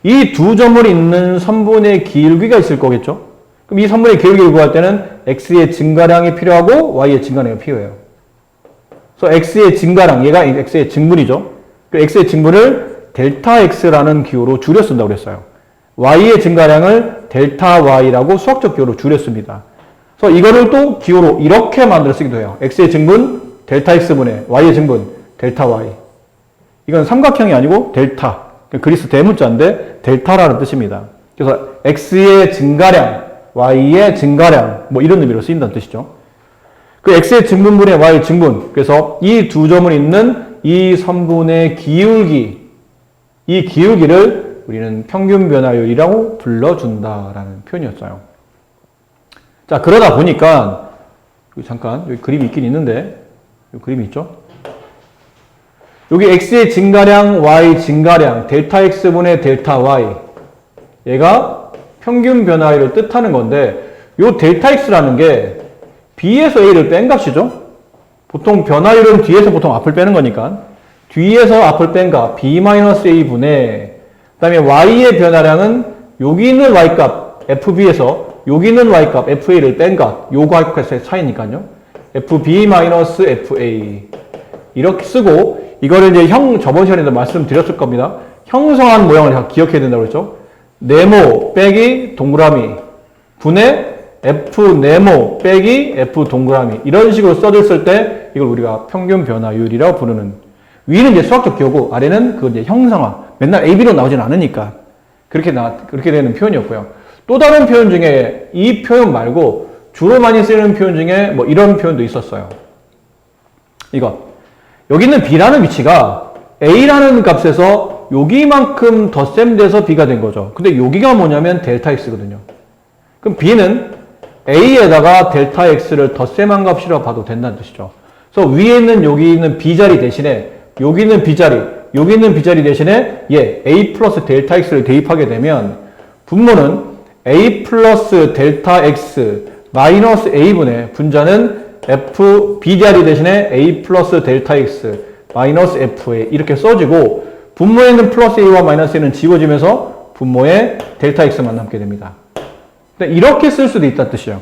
이 두 점을 잇는 선분의 기울기가 있을 거겠죠? 그럼 이 선분의 기울기를 구할 때는 x의 증가량이 필요하고 y의 증가량이 필요해요. 그래서 x의 증가량, 얘가 x의 증분이죠. 그 x의 증분을 델타 x라는 기호로 줄여 쓴다고 그랬어요. y의 증가량을 델타 y라고 수학적 기호로 줄였습니다. 그래서 이거를 또 기호로 이렇게 만들어 쓰기도 해요. x의 증분 델타 x분의 y의 증분 델타 y. 이건 삼각형이 아니고 델타. 그리스 대문자인데 델타라는 뜻입니다. 그래서 x의 증가량, y의 증가량 뭐 이런 의미로 쓰인다는 뜻이죠. 그 x의 증분분의 y의 증분. 그래서 이 두 점을 잇는 이 선분의 기울기, 이 기울기를 우리는 평균 변화율이라고 불러준다라는 표현이었어요. 자, 그러다 보니까 잠깐 여기 그림이 있긴 있는데 여기 그림이 있죠? 여기 x의 증가량, y 증가량, 델타 x분의 델타 y 얘가 평균 변화율을 뜻하는 건데 요 델타 x라는 게 b에서 a를 뺀 값이죠? 보통 변화율은 뒤에서 보통 앞을 빼는 거니까 뒤에서 앞을 뺀 값 b-a분의 그 다음에 y의 변화량은 여기 있는 y값 fb에서 여기 있는 y값 fa를 뺀 값 요거 값의 차이니까요. FB-FA. 이렇게 쓰고, 이거를 이제 저번 시간에도 말씀드렸을 겁니다. 형성한 모양을 다 기억해야 된다고 그랬죠? 네모 빼기 동그라미 분의 F 네모 빼기 F 동그라미. 이런 식으로 써졌을 때, 이걸 우리가 평균 변화율이라고 부르는. 위는 이제 수학적 기호고, 아래는 그 이제 형상화. 맨날 AB로 나오진 않으니까. 그렇게 되는 표현이었고요. 또 다른 표현 중에 이 표현 말고 주로 많이 쓰이는 표현 중에 뭐 이런 표현도 있었어요. 이거. 여기 있는 B라는 위치가 A라는 값에서 여기만큼 덧셈돼서 B가 된 거죠. 근데 여기가 뭐냐면 델타 X거든요. 그럼 B는 A에다가 델타 X를 덧셈한 값이라고 봐도 된다는 뜻이죠. 그래서 위에 있는 여기 있는 B자리 대신에 여기 있는 B자리, 여기 있는 B자리 대신에 A 플러스 델타 X를 대입하게 되면 분모는 A 플러스 델타 X 마이너스 A분의 분자는 F, B자리 대신에 A 플러스 델타 X 마이너스 FA 이렇게 써지고 분모에 있는 플러스 A와 마이너스 A는 지워지면서 분모에 델타 X만 남게 됩니다. 이렇게 쓸 수도 있다는 뜻이에요.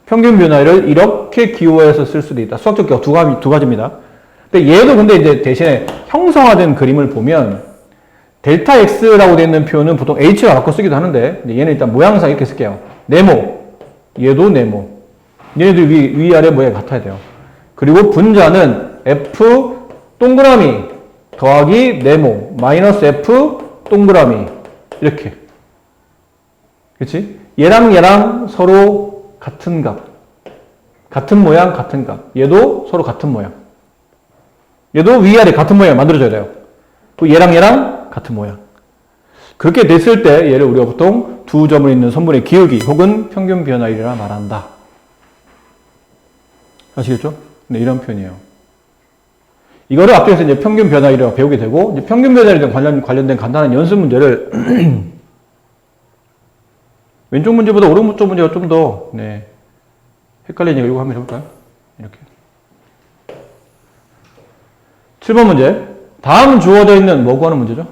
평균 변화율을 이렇게 기호해서 쓸 수도 있다. 수학적 기호 두 가지입니다. 근데 얘도 근데 이제 대신에 형성화된 그림을 보면 델타 X라고 되어 있는 표현은 보통 H가 바꿔 쓰기도 하는데 얘는 일단 모양상 이렇게 쓸게요. 네모, 얘도 네모. 얘네들 위아래 모양이 같아야 돼요. 그리고 분자는 F 동그라미 더하기 네모 마이너스 F 동그라미 이렇게. 그렇지? 얘랑 서로 같은 값. 같은 모양, 같은 값. 얘도 서로 같은 모양. 얘도 위아래 같은 모양 만들어줘야 돼요. 그 얘랑 같은 모양. 그렇게 됐을 때 얘를 우리가 보통 두 점을 있는 선분의 기울기 혹은 평균 변화율이라 말한다. 아시겠죠? 네, 이런 표현이에요. 이거를 앞쪽에서 이제 평균 변화율이라고 배우게 되고, 이제 평균 변화율에 관련된 간단한 연습 문제를 왼쪽 문제보다 오른쪽 문제가 좀 더 헷갈리니까 이거 한번 해볼까요? 이렇게. 7번 문제. 다음 주어져 있는 뭐 구하는 문제죠?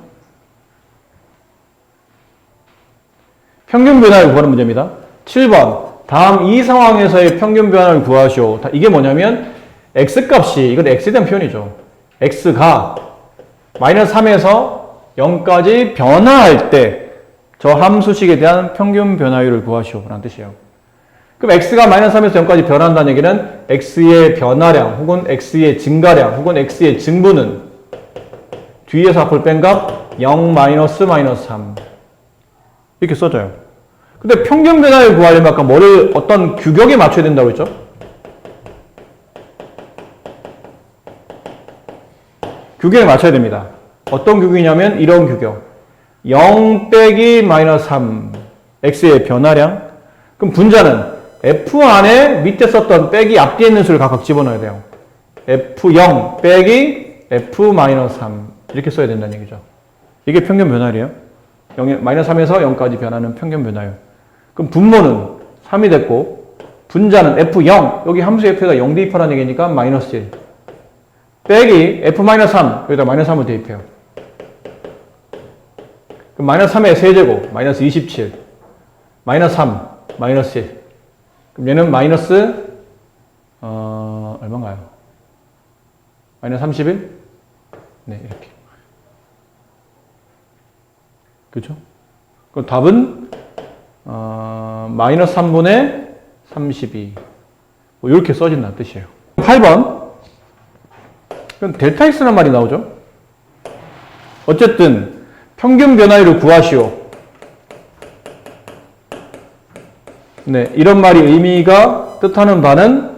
평균 변화율 구하는 문제입니다. 7번. 다음 이 상황에서의 평균 변화를 구하시오. 이게 뭐냐면 x값이, 이건 x에 대한 표현이죠. x가 마이너스 3에서 0까지 변화할 때 저 함수식에 대한 평균 변화율을 구하시오 라는 뜻이에요. 그럼 x가 마이너스 3에서 0까지 변한다는 얘기는 x의 변화량 혹은 x의 증가량 혹은 x의 증분은 뒤에서 앞을 뺀 값 0 마이너스 3 이렇게 써져요. 근데 평균 변화율 구하려면 아까 뭐를 어떤 규격에 맞춰야 된다고 했죠? 규격에 맞춰야 됩니다. 어떤 규격이냐면 이런 규격. 0 빼기 마이너스 3 x의 변화량. 그럼 분자는 f 안에 밑에 썼던 빼기 앞뒤에 있는 수를 각각 집어넣어야 돼요. f0 빼기 f 마이너스 3 이렇게 써야 된다는 얘기죠. 이게 평균 변화율이에요. 마이너스 3에서 0까지 변하는 평균 변화율. 그럼 분모는 3이 됐고 분자는 f0 여기 함수 f에다 0 대입하라는 얘기니까 마이너스 1 빼기 f-3 여기다 마이너스 3을 대입해요. 그럼 마이너스 3의 세제곱 마이너스 27 마이너스 3 마이너스 1 그럼 얘는 마이너스 얼마인가요? 마이너스 31? 네, 이렇게. 그렇죠? 그럼 답은 마이너스 3분의 32 뭐 이렇게 써진다는 뜻이에요. 8번 그럼 델타 X란 말이 나오죠. 어쨌든 평균 변화율을 구하시오. 네, 이런 말이 의미가 뜻하는 바는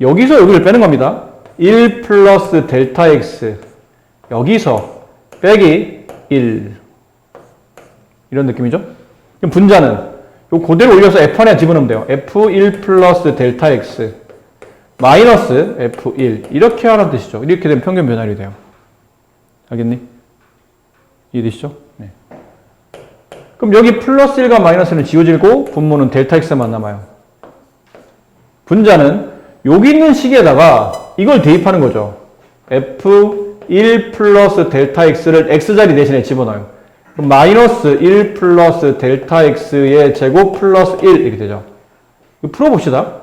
여기서 여기를 빼는 겁니다. 1 플러스 델타 X 여기서 빼기 1 이런 느낌이죠. 그럼 분자는 요 그대로 올려서 F 안에 집어넣으면 돼요. F1 플러스 델타 X 마이너스 F1 이렇게 하라는 뜻이죠. 이렇게 되면 평균 변화율이 돼요. 알겠니? 이해되시죠? 네. 그럼 여기 플러스 1과 마이너스는 지워지고 분모는 델타 X만 남아요. 분자는 여기 있는 식에다가 이걸 대입하는 거죠. F1 플러스 델타 X를 X자리 대신에 집어넣어요. 그럼 마이너스 1 플러스 델타 X의 제곱 플러스 1 이렇게 되죠. 이거 풀어봅시다.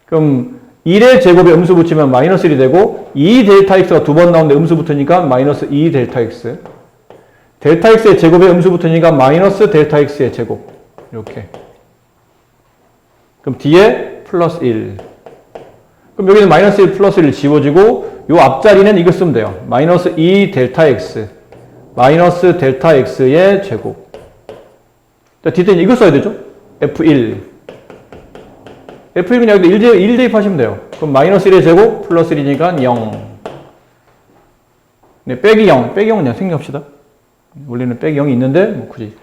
그럼 1의 제곱에 음수 붙이면 마이너스 1이 되고 2 델타 x가 두 번 나오는데 음수 붙으니까 마이너스 2 델타 x. 델타 x의 제곱에 음수 붙으니까 마이너스 델타 x의 제곱. 이렇게. 그럼 뒤에 플러스 1. 그럼 여기는 마이너스 1 플러스 1 지워지고 요 앞자리는 이걸 쓰면 돼요. 마이너스 2 델타 x. 마이너스 델타 x의 제곱. 자, 뒤에는 이거 써야 되죠? F1. F1 그냥 여기다 1 대입하시면 돼요. 그럼 마이너스 1의 제곱 플러스 1이니까 0. 네, 빼기 0. 빼기 0은 그냥 생략합시다. 원래는 빼기 0이 있는데, 뭐 굳이.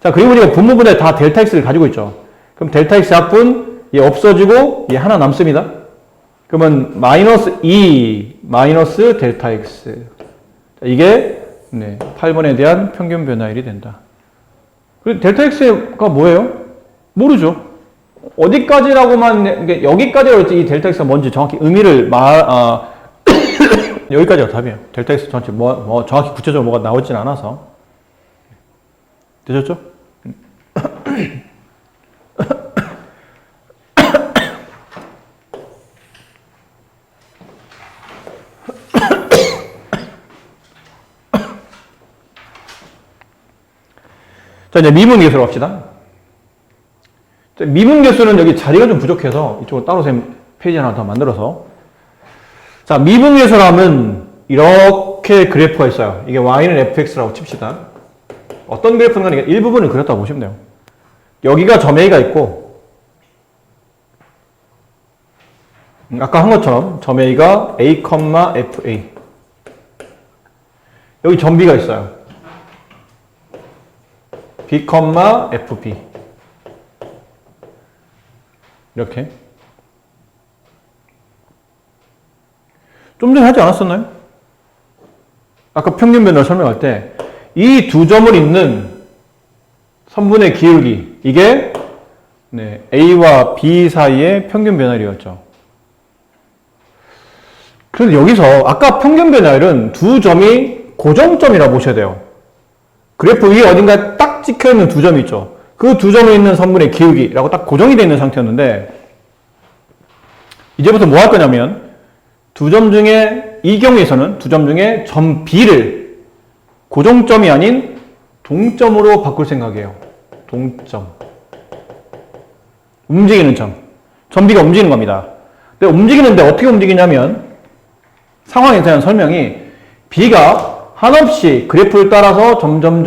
자, 그리고 우리가 분모분에 다 델타 x를 가지고 있죠. 그럼 델타 x 합분, 얘 없어지고, 얘 하나 남습니다. 그러면 마이너스 2, 마이너스 델타 x. 자, 이게, 네, 8번에 대한 평균 변화율이 된다. 그리고 델타 x가 뭐예요? 모르죠. 어디까지라고만, 그러니까 여기까지라고 했지, 이 델타 x가 뭔지 정확히 의미를 여기까지가 답이에요. 델타 x 정확히 정확히 구체적으로 뭐가 나오진 않아서. 되셨죠? 자, 이제 미분계수로 갑시다. 자, 미분계수는 여기 자리가 좀 부족해서 이쪽으로 따로 페이지 하나 더 만들어서. 자, 미분계수라면 이렇게 그래프가 있어요. 이게 y는 fx라고 칩시다. 어떤 그래프인가 일부분을 그렸다고 보시면 돼요. 여기가 점 A가 있고, 아까 한 것처럼 점 A가 A, FA. 여기 점 B가 있어요. B, FB. 이렇게. 좀 전에 하지 않았었나요? 아까 평균 변화를 설명할 때 이 두 점을 잇는 선분의 기울기, 이게 네, A와 B 사이의 평균 변화율이었죠. 그래서 여기서 아까 평균 변화율은 두 점이 고정점이라고 보셔야 돼요. 그래프 위에 어딘가에 딱 찍혀있는 두 점이 있죠. 그 두 점에 있는 선분의 기울기라고 딱 고정이 되어 있는 상태였는데, 이제부터 뭐 할 거냐면 두 점 중에, 이 경우에서는 두 점 중에 점 B를 고정점이 아닌 동점으로 바꿀 생각이에요. 동점. 움직이는 점. 점 B가 움직이는 겁니다. 근데 움직이는데 어떻게 움직이냐면, 상황에 대한 설명이 B가 한없이 그래프를 따라서 점점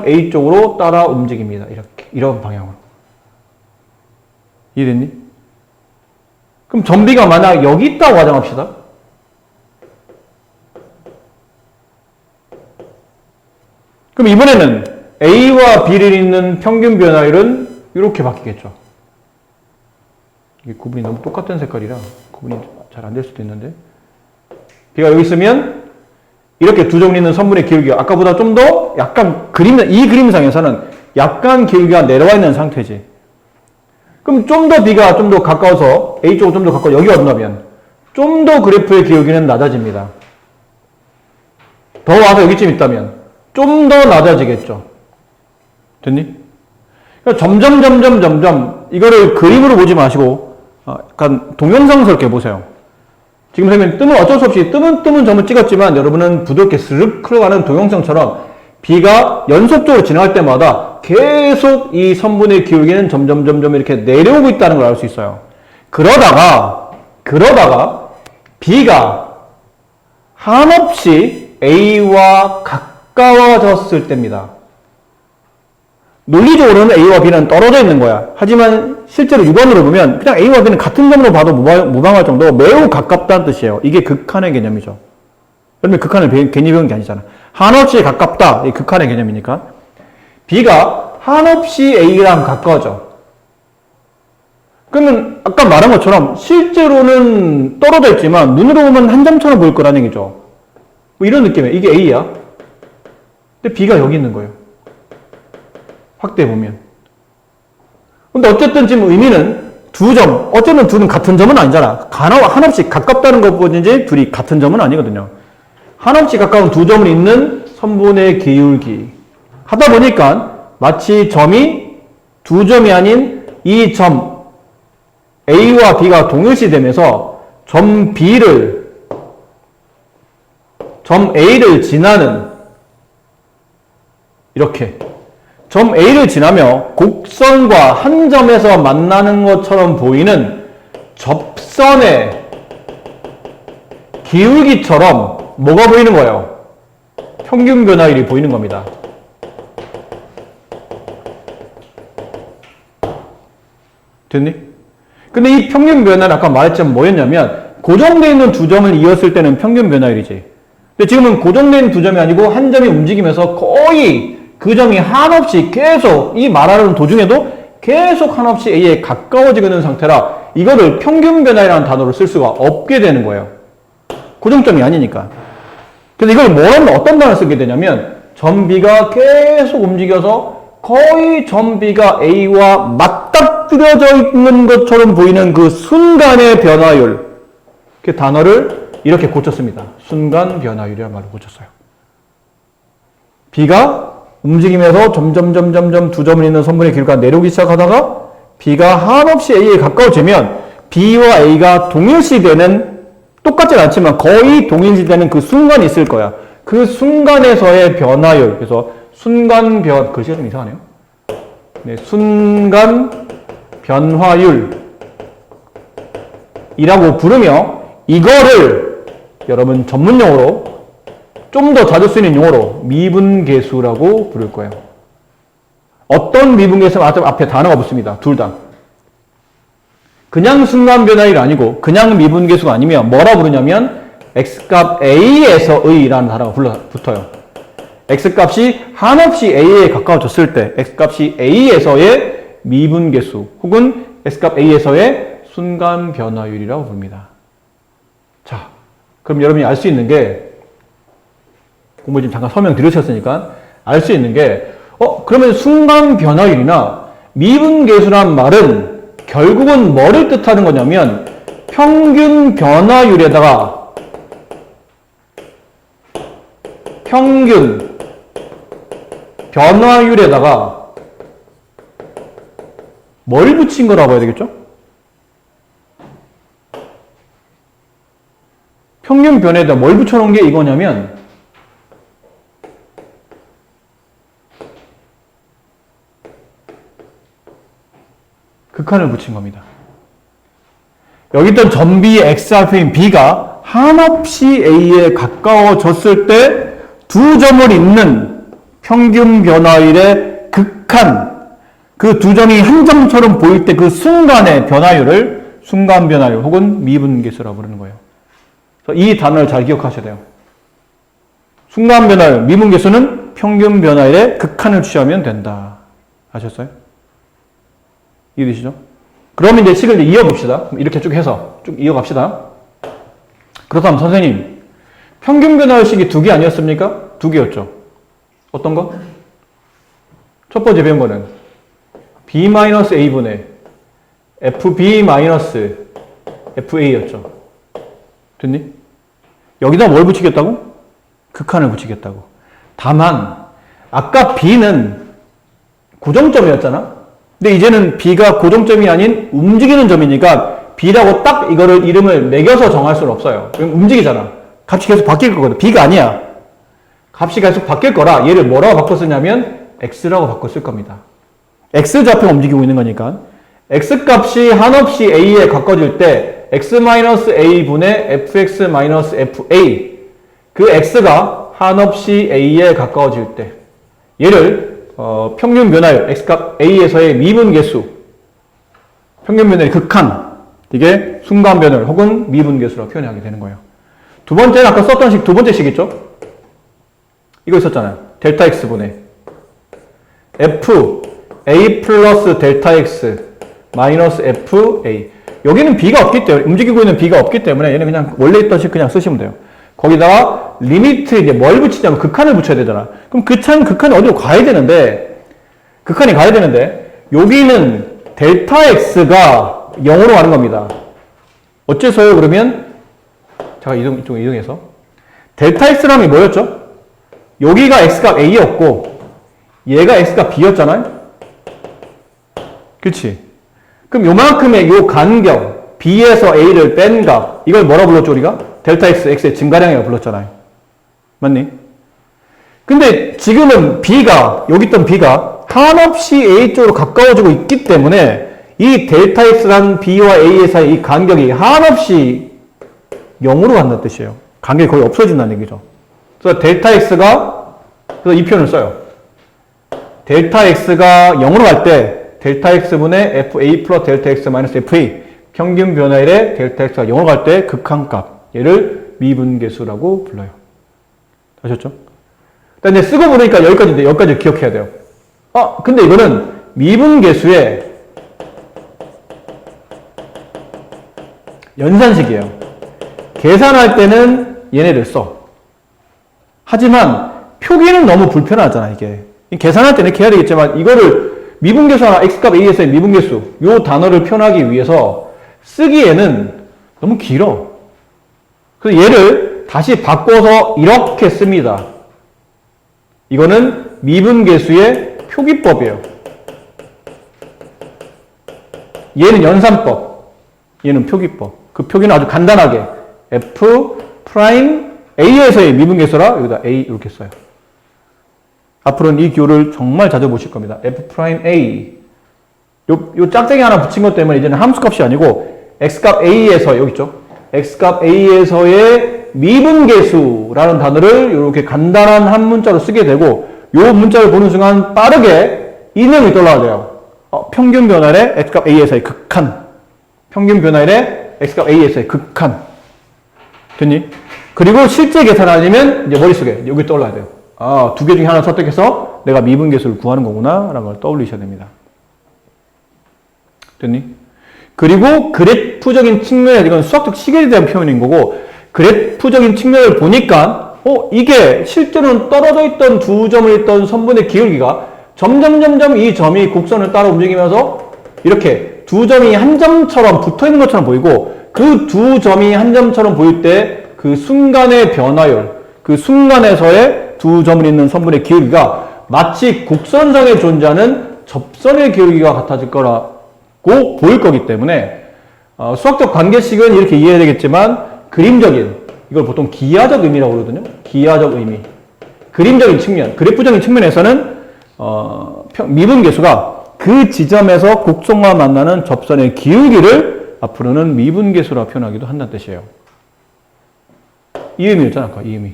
A 쪽으로 따라 움직입니다. 이렇게. 이런 방향으로. 이해됐니? 그럼 점 B가 만약 여기 있다고 가정합시다. 그럼 이번에는 A와 B를 잇는 평균 변화율은 이렇게 바뀌겠죠. 이게 구분이 너무 똑같은 색깔이라 구분이 잘 안 될 수도 있는데, B가 여기 있으면 이렇게 두 점을 잇는 선분의 기울기가 아까보다 좀 더 약간 이 그림상에서는 약간 기울기가 내려와 있는 상태지. 그럼 좀 더 B가 좀 더 가까워서 A 쪽으로 좀 더 가까워 여기 온다면 좀 더 그래프의 기울기는 낮아집니다. 더 와서 여기쯤 있다면 좀 더 낮아지겠죠. 됐니? 그러니까 점점 이거를 그림으로 보지 마시고 약간 동영상스럽게 보세요. 지금 선생님 뜨면 어쩔 수 없이 뜨문 점을 찍었지만 여러분은 부드럽게 스르륵 흘러가는 동영상처럼 B가 연속적으로 지나갈 때마다 계속 이 선분의 기울기는 점점 이렇게 내려오고 있다는 걸 알 수 있어요. 그러다가 B가 한없이 A와 가까워졌을 때입니다. 논리적으로는 A와 B는 떨어져 있는 거야. 하지만 실제로 유관으로 보면 그냥 A와 B는 같은 점으로 봐도 무방할 정도로 매우 가깝다는 뜻이에요. 이게 극한의 개념이죠. 그러면 극한을 괜히 배운 게 아니잖아. 한없이 가깝다. 이게 극한의 개념이니까. B가 한없이 A랑 가까워져. 그러면 아까 말한 것처럼 실제로는 떨어져 있지만 눈으로 보면 한 점처럼 보일 거라는 얘기죠. 뭐 이런 느낌이에요. 이게 A야. 근데 B가 여기 있는 거예요. 확대해보면. 근데 어쨌든 지금 의미는 두 점, 어쨌든 둘은 같은 점은 아니잖아. 한없이 가깝다는 것뿐이지 둘이 같은 점은 아니거든요. 한없이 가까운 두 점을 잇는 선분의 기울기. 하다 보니까 마치 점이 두 점이 아닌 이 점, A와 B가 동일시 되면서 점 B를 점 A를 지나는 이렇게 점 A를 지나며 곡선과 한 점에서 만나는 것처럼 보이는 접선의 기울기처럼 뭐가 보이는 거예요? 평균 변화율이 보이는 겁니다. 됐니? 근데 이 평균 변화는 아까 말했지만 뭐였냐면 고정되어 있는 두 점을 이었을 때는 평균 변화율이지. 근데 지금은 고정되어 있는 두 점이 아니고 한 점이 움직이면서 거의 그 점이 한없이 계속 이 말하는 도중에도 계속 한없이 A에 가까워지고 있는 상태라 이거를 평균 변화율이라는 단어를 쓸 수가 없게 되는 거예요. 고정점이 아니니까. 그래서 이걸 뭐라면 어떤 단어를 쓰게 되냐면 점 B가 계속 움직여서 거의 점 B가 A와 맞닥뜨려져 있는 것처럼 보이는 그 순간의 변화율 그 단어를 이렇게 고쳤습니다. 순간 변화율이라는 말을 고쳤어요. B가 움직이면서 점점 두 점을 있는 선분의 길이가 내려오기 시작하다가 B가 한없이 A에 가까워지면 B와 A가 동일시되는 똑같진 않지만 거의 동일시되는 그 순간이 있을 거야. 그 순간에서의 변화율. 그래서 순간 글씨가 좀 이상하네요. 네, 순간 변화율이라고 부르며 이거를 여러분 전문용어로 좀 더 자주 쓰이는 용어로 미분계수라고 부를 거예요. 어떤 미분계수 앞에 단어가 붙습니다. 둘 다. 그냥 순간 변화율이 아니고 그냥 미분계수가 아니면 뭐라 부르냐면 x값 a에서의라는 단어가 붙어요. x값이 한없이 a에 가까워졌을 때 x값이 a에서의 미분계수 혹은 x값 a에서의 순간 변화율이라고 부릅니다. 자, 그럼 여러분이 알 수 있는 게 공부 지금 잠깐 설명 드렸었으니까 알 수 있는 게 그러면 순간 변화율이나 미분계수란 말은 결국은 뭐를 뜻하는 거냐면 평균 변화율에다가 평균 변화율에다가 뭘 붙인 거라고 해야 되겠죠? 평균 변에다 뭘 붙여놓은 게 이거냐면 극한을 붙인 겁니다. 여기 있던 점 B의 X알파인 B가 한없이 A에 가까워졌을 때 두 점을 잇는 평균 변화율의 극한, 그 두 점이 한 점처럼 보일 때 그 순간의 변화율을 순간 변화율 혹은 미분계수라고 부르는 거예요. 그래서 이 단어를 잘 기억하셔야 돼요. 순간 변화율, 미분계수는 평균 변화율의 극한을 취하면 된다. 아셨어요? 이해되시죠? 그럼 이제 식을 이어봅시다. 이렇게 쭉 해서 쭉 이어갑시다. 그렇다면 선생님, 평균 변화율식이 두 개 아니었습니까? 두 개였죠. 어떤 거? 첫 번째 배운 거는 B-A분의 FB-FA였죠. 됐니? 여기다 뭘 붙이겠다고? 극한을 붙이겠다고. 다만 아까 B는 고정점이었잖아? 근데 이제는 B가 고정점이 아닌 움직이는 점이니까 B라고 딱 이거를 이름을 매겨서 정할 수는 없어요. 움직이잖아. 값이 계속 바뀔 거거든. B가 아니야. 값이 계속 바뀔 거라 얘를 뭐라고 바꿨었냐면 X라고 바꿨을 겁니다. X좌표가 움직이고 있는 거니까 X값이 한없이 A에 가까워질 때 X-A분의 fx-fa 그 X가 한없이 A에 가까워질 때 얘를 평균 변화율 X값 A에서의 미분계수 평균 변화율의 극한 이게 순간 변화율 혹은 미분계수라고 표현하게 되는 거예요. 두 번째는 아까 썼던 식 두 번째 식 있죠? 이거 있었잖아요. 델타 X분의 F A 플러스 델타 X 마이너스 F A 여기는 B가 없기 때문에 움직이고 있는 B가 없기 때문에 얘는 그냥 원래 있던 식 그냥 쓰시면 돼요. 거기다가 리미트 이제 뭘 붙이냐면 극한을 붙여야 되잖아. 그럼 극한이 어디로 가야 되는데 극한이 가야 되는데 여기는 델타 X가 0으로 가는 겁니다. 어째서요? 그러면 제가 이쪽으로 이동해서 델타 X라는 게 뭐였죠? 여기가 X값 A였고 얘가 X값 B였잖아요? 그렇지? 그럼 요만큼의 요 간격, B에서 A를 뺀 값, 이걸 뭐라 불렀죠, 우리가? 델타 X, X의 증가량이라고 불렀잖아요. 맞니? 근데 지금은 B가, 여기 있던 B가 한없이 A 쪽으로 가까워지고 있기 때문에 이 델타 X란 B와 A 사이 이 간격이 한없이 0으로 간다는 뜻이에요. 간격이 거의 없어진다는 얘기죠. 그래서 델타 X가, 그래서 이 표현을 써요. 델타 X가 0으로 갈 때 델타 X분의 FA 플러스 델타 X 마이너스 FA 평균 변화율의 델타 X가 0으로 갈 때 극한값, 얘를 미분계수라고 불러요. 아셨죠? 근데 쓰고 보니까 여기까지인데 여기까지 기억해야 돼요. 근데 이거는 미분계수의 연산식이에요. 계산할 때는 얘네를 써. 하지만 표기는 너무 불편하잖아, 이게. 계산할 때는 이렇게 해야 되겠지만 이거를 미분계수나 x값 a에서의 미분계수 요 단어를 표현하기 위해서 쓰기에는 너무 길어. 그래서 얘를 다시 바꿔서 이렇게 씁니다. 이거는 미분계수의 표기법이에요. 얘는 연산법, 얘는 표기법. 그 표기는 아주 간단하게 f 프라임 a에서의 미분계수라 여기다 a 이렇게 써요. 앞으로는 이 기호를 정말 자주 보실 겁니다. f 프라임 a. 요 짝대기 하나 붙인 것 때문에 이제는 함수값이 아니고 x값 a에서 여기 있죠. x값 a에서의 미분계수라는 단어를 이렇게 간단한 한 문자로 쓰게 되고 요 문자를 보는 순간 빠르게 이 내용이 떠올라져요. 평균 변화율의 x값 a에서의 극한. 평균 변화율의 x값 a에서의 극한. 됐니? 그리고 실제 계산하려면 이제 머릿속에 여기 떠올라야 돼요. 두 개 중에 하나 선택해서 내가 미분계수를 구하는 거구나 라는 걸 떠올리셔야 됩니다. 됐니? 그리고 그래프적인 측면에 이건 수학적 시계에 대한 표현인 거고 그래프적인 측면을 보니까 이게 실제로는 떨어져 있던 두 점을 있던 선분의 기울기가 점점 이 점이 곡선을 따라 움직이면서 이렇게 두 점이 한 점처럼 붙어 있는 것처럼 보이고 그 두 점이 한 점처럼 보일 때 그 순간의 변화율, 그 순간에서의 두 점을 있는 선분의 기울기가 마치 곡선상에 존재하는 접선의 기울기가 같아질 거라고 보일 거기 때문에 수학적 관계식은 이렇게 이해해야 되겠지만 그림적인, 이걸 보통 기하적 의미라고 그러거든요. 기하적 의미. 그림적인 측면, 그래프적인 측면에서는 미분계수가 그 지점에서 곡선과 만나는 접선의 기울기를 앞으로는 미분계수라 표현하기도 한다는 뜻이에요. 이 의미였잖아, 아까 이 의미.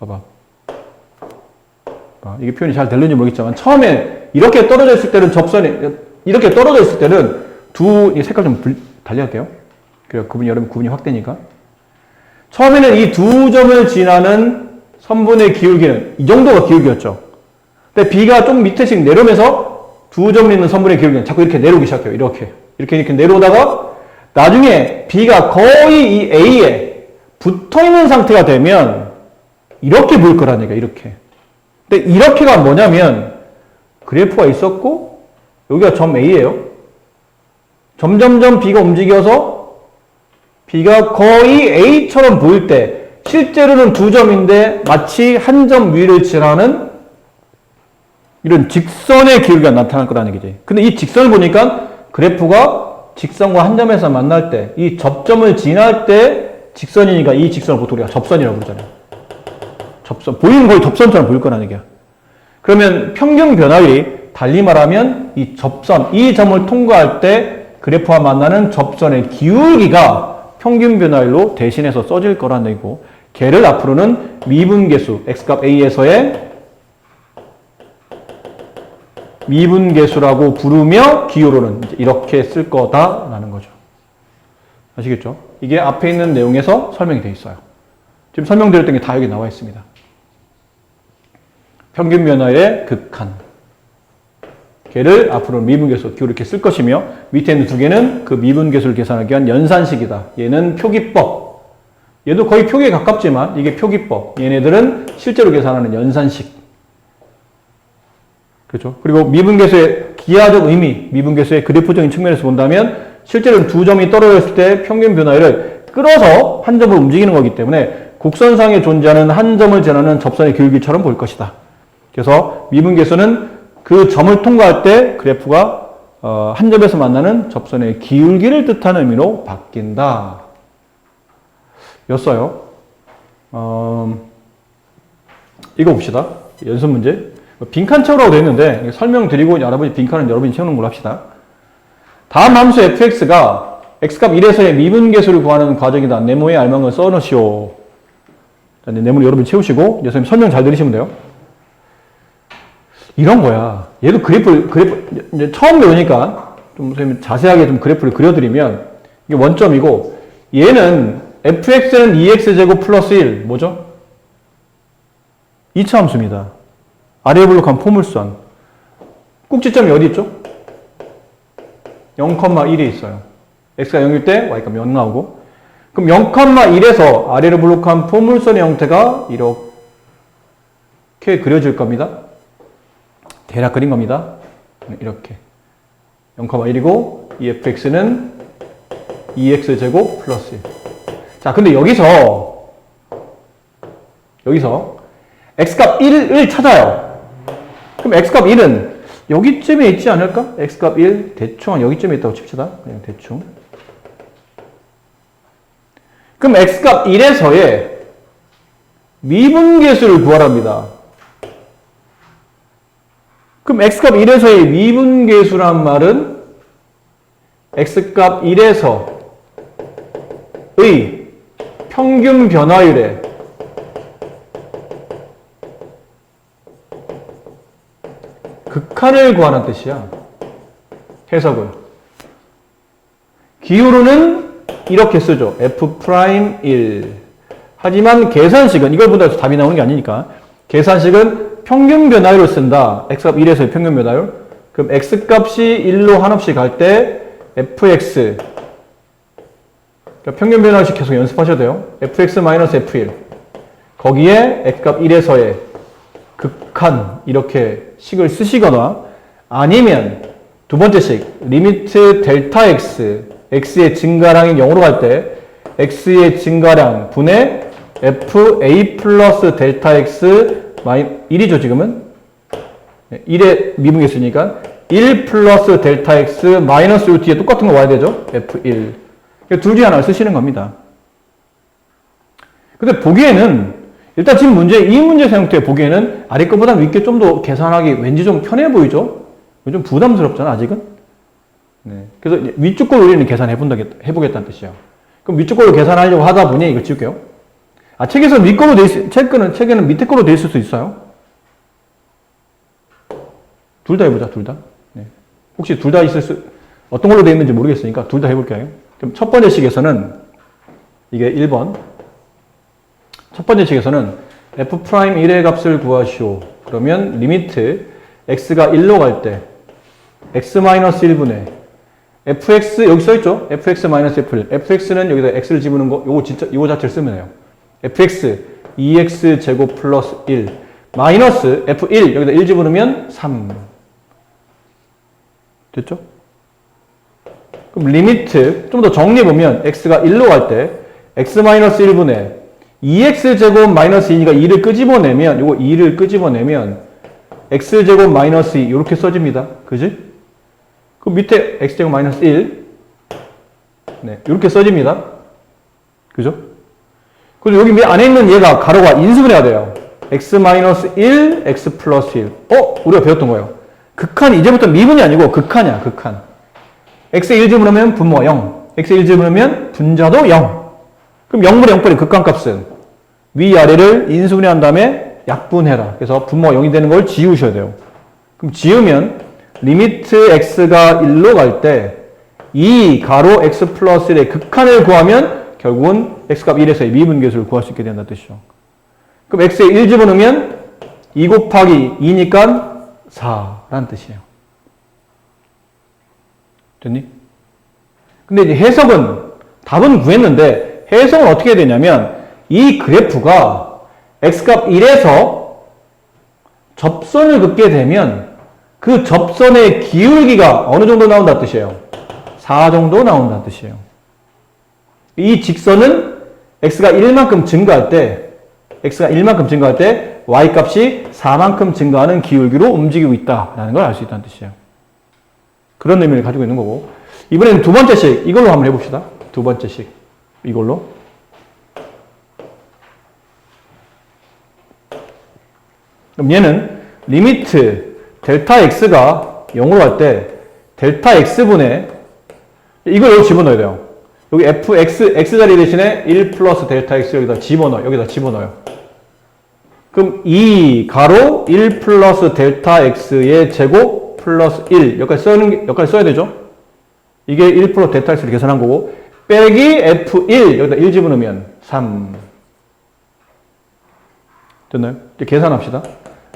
봐봐. 이게 표현이 잘 되는지 모르겠지만 처음에 이렇게 떨어져 있을 때는 접선이 이렇게 떨어져 있을 때는 이 색깔 좀 달리할게요. 그래야 여러분 구분이 확 되니까. 처음에는 이 두 점을 지나는 선분의 기울기는 이 정도가 기울기였죠. 근데 B가 좀 밑에씩 내려오면서 두 점 있는 선분의 기울기는 자꾸 이렇게 내려오기 시작해요. 이렇게 내려오다가 나중에 B가 거의 이 A에 붙어 있는 상태가 되면 이렇게 보일 거라는 얘기야. 이렇게. 근데 이렇게가 뭐냐면 그래프가 있었고 여기가 점 A예요. 점점점 B가 움직여서 B가 거의 A처럼 보일 때 실제로는 두 점인데 마치 한 점 위를 지나는 이런 직선의 기울기가 나타날 거라는 얘기지. 근데 이 직선을 보니까 그래프가 직선과 한 점에서 만날 때 이 접점을 지날 때 직선이니까 이 직선을 보통 우리가 접선이라고 부르잖아요. 접선. 보이는 거의 접선처럼 보일 거라는 얘기야. 그러면 평균 변화율이 달리 말하면 이 접선, 이 점을 통과할 때 그래프와 만나는 접선의 기울기가 평균 변화율로 대신해서 써질 거라는 얘기고 걔를 앞으로는 미분계수, x값 a에서의 미분계수라고 부르며 기호로는 이렇게 쓸 거다라는 거죠. 아시겠죠? 이게 앞에 있는 내용에서 설명이 되어 있어요. 지금 설명드렸던 게 다 여기 나와 있습니다. 평균 변화율의 극한. 걔를 앞으로 미분계수 기호로 이렇게 쓸 것이며 밑에 있는 두 개는 그 미분계수를 계산하기 위한 연산식이다. 얘는 표기법. 얘도 거의 표기에 가깝지만 이게 표기법. 얘네들은 실제로 계산하는 연산식. 그렇죠? 그리고 미분계수의 기하적 의미, 미분계수의 그래프적인 측면에서 본다면 실제로는 두 점이 떨어져 있을 때 평균 변화율을 끌어서 한 점을 움직이는 거기 때문에 곡선상에 존재하는 한 점을 지나는 접선의 기울기처럼 보일 것이다. 그래서 미분계수는 그 점을 통과할 때 그래프가 한 점에서 만나는 접선의 기울기를 뜻하는 의미로 바뀐다. 였어요. 이거 봅시다. 연습 문제. 빈칸 채우라고 되어 있는데 설명드리고 여러분이 빈칸은 여러분이 채우는 걸로 합시다. 다음 함수 fx가 x값 1에서의 미분계수를 구하는 과정이다. 네모에 알맞은 걸 써놓으시오. 네모를 여러분이 채우시고 선생님 설명 잘 들으시면 돼요. 이런 거야. 얘도 그래프 이제 처음 배우니까 좀 선생님 자세하게 좀 그래프를 그려드리면 이게 원점이고 얘는 fx는 2x제곱 플러스 1 뭐죠? 2차 함수입니다. 아래 블록한 포물선. 꼭지점이 어디 있죠? 0,1에 있어요. x가 0일 때 y값 0 나오고 그럼 0,1에서 아래로 블록한 포물선의 형태가 이렇게 그려질 겁니다. 대략 그린 겁니다. 이렇게 0,1이고 이 fx는 2x제곱 플러스 1. 자, 근데 여기서 x값 1을 찾아요. 그럼 x값 1은 여기쯤에 있지 않을까? x값 1 대충 여기쯤에 있다고 칩시다. 그냥 대충. 그럼 x값 1에서의 미분계수를 구하랍니다. 그럼 x값 1에서의 미분계수란 말은 x값 1에서의 평균 변화율의 극한을 구하는 뜻이야. 해석을. 기울어는 이렇게 쓰죠. f'1. 하지만 계산식은 이걸 보다 답이 나오는 게 아니니까 계산식은 평균 변화율을 쓴다. x값 1에서의 평균 변화율. 그럼 x값이 1로 한없이 갈 때 fx 그러니까 평균 변화율씩 계속 연습하셔야 돼요. fx-f1 거기에 x값 1에서의 극한 이렇게 식을 쓰시거나 아니면 두 번째 식 리미트 델타 x x의 증가량이 0으로 갈 때 x의 증가량 분의 fa 플러스 델타 x 1이죠 지금은 1의 미분계수니까 1 플러스 델타 x 마이너스 요 뒤에 똑같은 거 와야 되죠 f1 둘 중에 하나를 쓰시는 겁니다. 근데 보기에는 일단 지금 이 문제 형태 보기에는 아래 거보다 윗게 좀 더 계산하기 왠지 좀 편해 보이죠? 좀 부담스럽잖아, 아직은? 네. 그래서 위쪽 걸로 우리는 해보겠다는 뜻이에요. 그럼 위쪽 걸로 계산하려고 하다 보니 이거 지울게요. 책에서 책에는 밑에 걸로 돼 있을 수 있어요. 둘 다 해보자, 둘 다. 네. 혹시 둘 다 어떤 걸로 돼 있는지 모르겠으니까 둘 다 해볼게요. 그럼 첫 번째 식에서는 이게 1번. 첫 번째 식에서는 f'1의 값을 구하시오. 그러면 리미트 x가 1로 갈 때 x-1분의 fx 여기 써있죠? fx-f1 fx는 여기다 x를 집어넣은 거 요거 자체를 쓰면 돼요. fx 2x 제곱 플러스 1 마이너스 f1 여기다 1 집어넣으면 3 됐죠? 그럼 리미트 좀 더 정리해보면 x가 1로 갈 때 x-1분의 2x제곱 마이너스 2니까 2를 끄집어내면 요거 2를 끄집어내면 x제곱 마이너스 2 이렇게 써집니다. 그지? 그 밑에 x제곱 마이너스 1 네, 이렇게 써집니다. 그죠? 그리고 여기 안에 있는 얘가 가로가 인수분해가 돼요. x 마이너스 1, x 플러스 1 우리가 배웠던 거예요. 극한 이제부터 미분이 아니고 극한이야. 극한. x에 1 집어넣으면 분모가 0 x에 1 집어넣으면 분자도 0 그럼 0분의 0분의 극한값은 위아래를 인수분해한 다음에 약분해라. 그래서 분모가 0이 되는 걸 지우셔야 돼요. 그럼 지우면 리미트 x가 1로 갈 때 이 가로 x 플러스 1의 극한을 구하면 결국은 x값 1에서의 미분계수를 구할 수 있게 된다는 뜻이죠. 그럼 x에 1 집어넣으면 2 곱하기 2니까 4라는 뜻이에요. 됐니? 근데 이제 답은 구했는데 해석은 어떻게 해야 되냐면 이 그래프가 x값 1에서 접선을 긋게 되면 그 접선의 기울기가 어느 정도 나온다는 뜻이에요? 4 정도 나온다는 뜻이에요. 이 직선은 x가 1만큼 증가할 때 y값이 4만큼 증가하는 기울기로 움직이고 있다라는 걸 알 수 있다는 뜻이에요. 그런 의미를 가지고 있는 거고. 이번에는 두 번째식, 이걸로 한번 해봅시다. 두 번째식. 이걸로. 그럼 얘는 리미트 델타 x가 0으로 갈 때 델타 x분의 이걸 여기 집어넣어야 돼요. 여기 x 자리 대신에 1 플러스 델타 x 여기다 집어넣어요. 그럼 2 가로 1 플러스 델타 x의 제곱 플러스 1 여기까지 써야 되죠. 이게 1 플러스 델타 x를 계산한 거고 빼기 f1 여기다 1 집어넣으면 3 됐나요? 이제 계산합시다.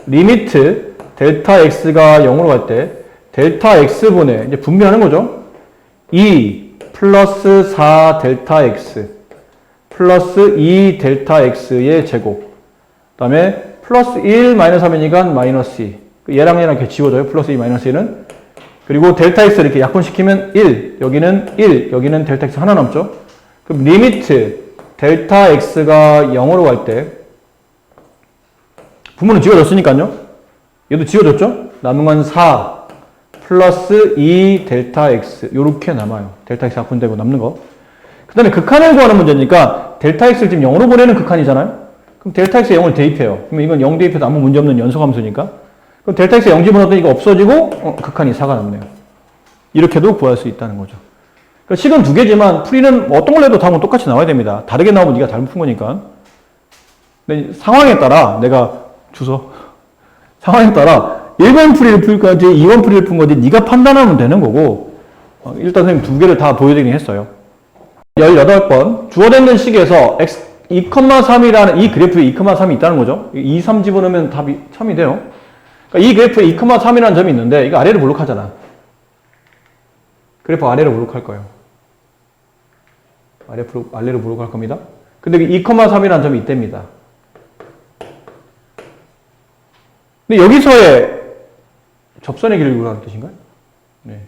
리미트 델타 x가 0으로 갈 때 델타 x분의 이제 분배하는 거죠. 2 플러스 4 델타 x 플러스 2 델타 x의 제곱 그 다음에 플러스 1 마이너스 하면이니까 마이너스 2 얘랑 이렇게 지워져요. 플러스 2 마이너스 1은 그리고 델타 x 이렇게 약분시키면 1 여기는 1 여기는 델타 x 하나 남죠. 그럼 리미트 델타 x가 0으로 갈 때 부모는 지워졌으니까요. 얘도 지워졌죠? 남은 건 4 플러스 2 델타 x 요렇게 남아요. 델타 x 약분되고 남는 거. 그 다음에 극한을 구하는 문제니까 델타 x를 지금 0으로 보내는 극한이잖아요. 그럼 델타 x에 0을 대입해요. 그러면 이건 0 대입해도 아무 문제 없는 연속함수니까. 그럼 델타 x에 0 집어넣었더니 이거 없어지고 극한이 4가 남네요. 이렇게도 구할 수 있다는 거죠. 그러니까 식은 두 개지만 풀이는 어떤 걸 해도 답은 똑같이 나와야 됩니다. 다르게 나오면 네가 잘못 푼 거니까. 근데 상황에 따라 내가 상황에 따라 1번 풀이를 풀 건지 2번 풀이를 푼 건지 네가 판단하면 되는 거고 일단 선생님 두 개를 다 보여드리긴 했어요. 18번 주어진 식에서 x 2,3이라는 이 그래프에 2,3이 있다는 거죠. 2, 3 집어넣으면 답이 3이 돼요. 그러니까 이 그래프에 2,3이라는 점이 있는데 이거 아래로 블록하잖아. 그래프 아래로 블록할 거예요. 아래로 블록할 겁니다. 근데 2,3이라는 점이 있답니다. 근데 여기서의 접선의 기울기를 구하라는 뜻인가요? 네.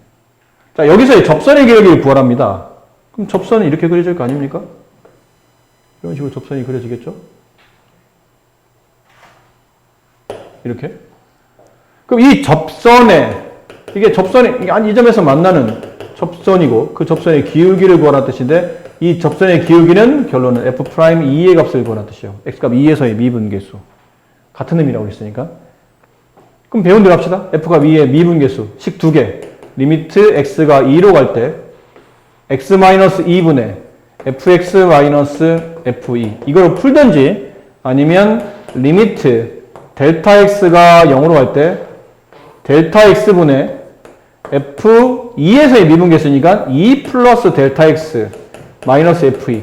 자, 여기서의 접선의 기울기를 구하랍니다. 그럼 접선은 이렇게 그려질 거 아닙니까? 이런 식으로 접선이 그려지겠죠? 이렇게. 그럼 이 접선의, 이게 이 점에서 만나는 접선이고, 그 접선의 기울기를 구하라는 뜻인데, 이 접선의 기울기는 결론은 f'2의 값을 구하라는 뜻이에요. x값 2에서의 미분계수. 같은 의미라고 했으니까. 그럼 배운 대로 합시다. f값 2의 미분계수. 식 두 개. 리미트 x가 2로 갈 때, x-2분의 fx-f2 이걸 풀든지 아니면 리미트 델타 x가 0으로 갈 때 델타 x분의 f2에서의 미분계수니까 2 플러스 델타 x 마이너스 f2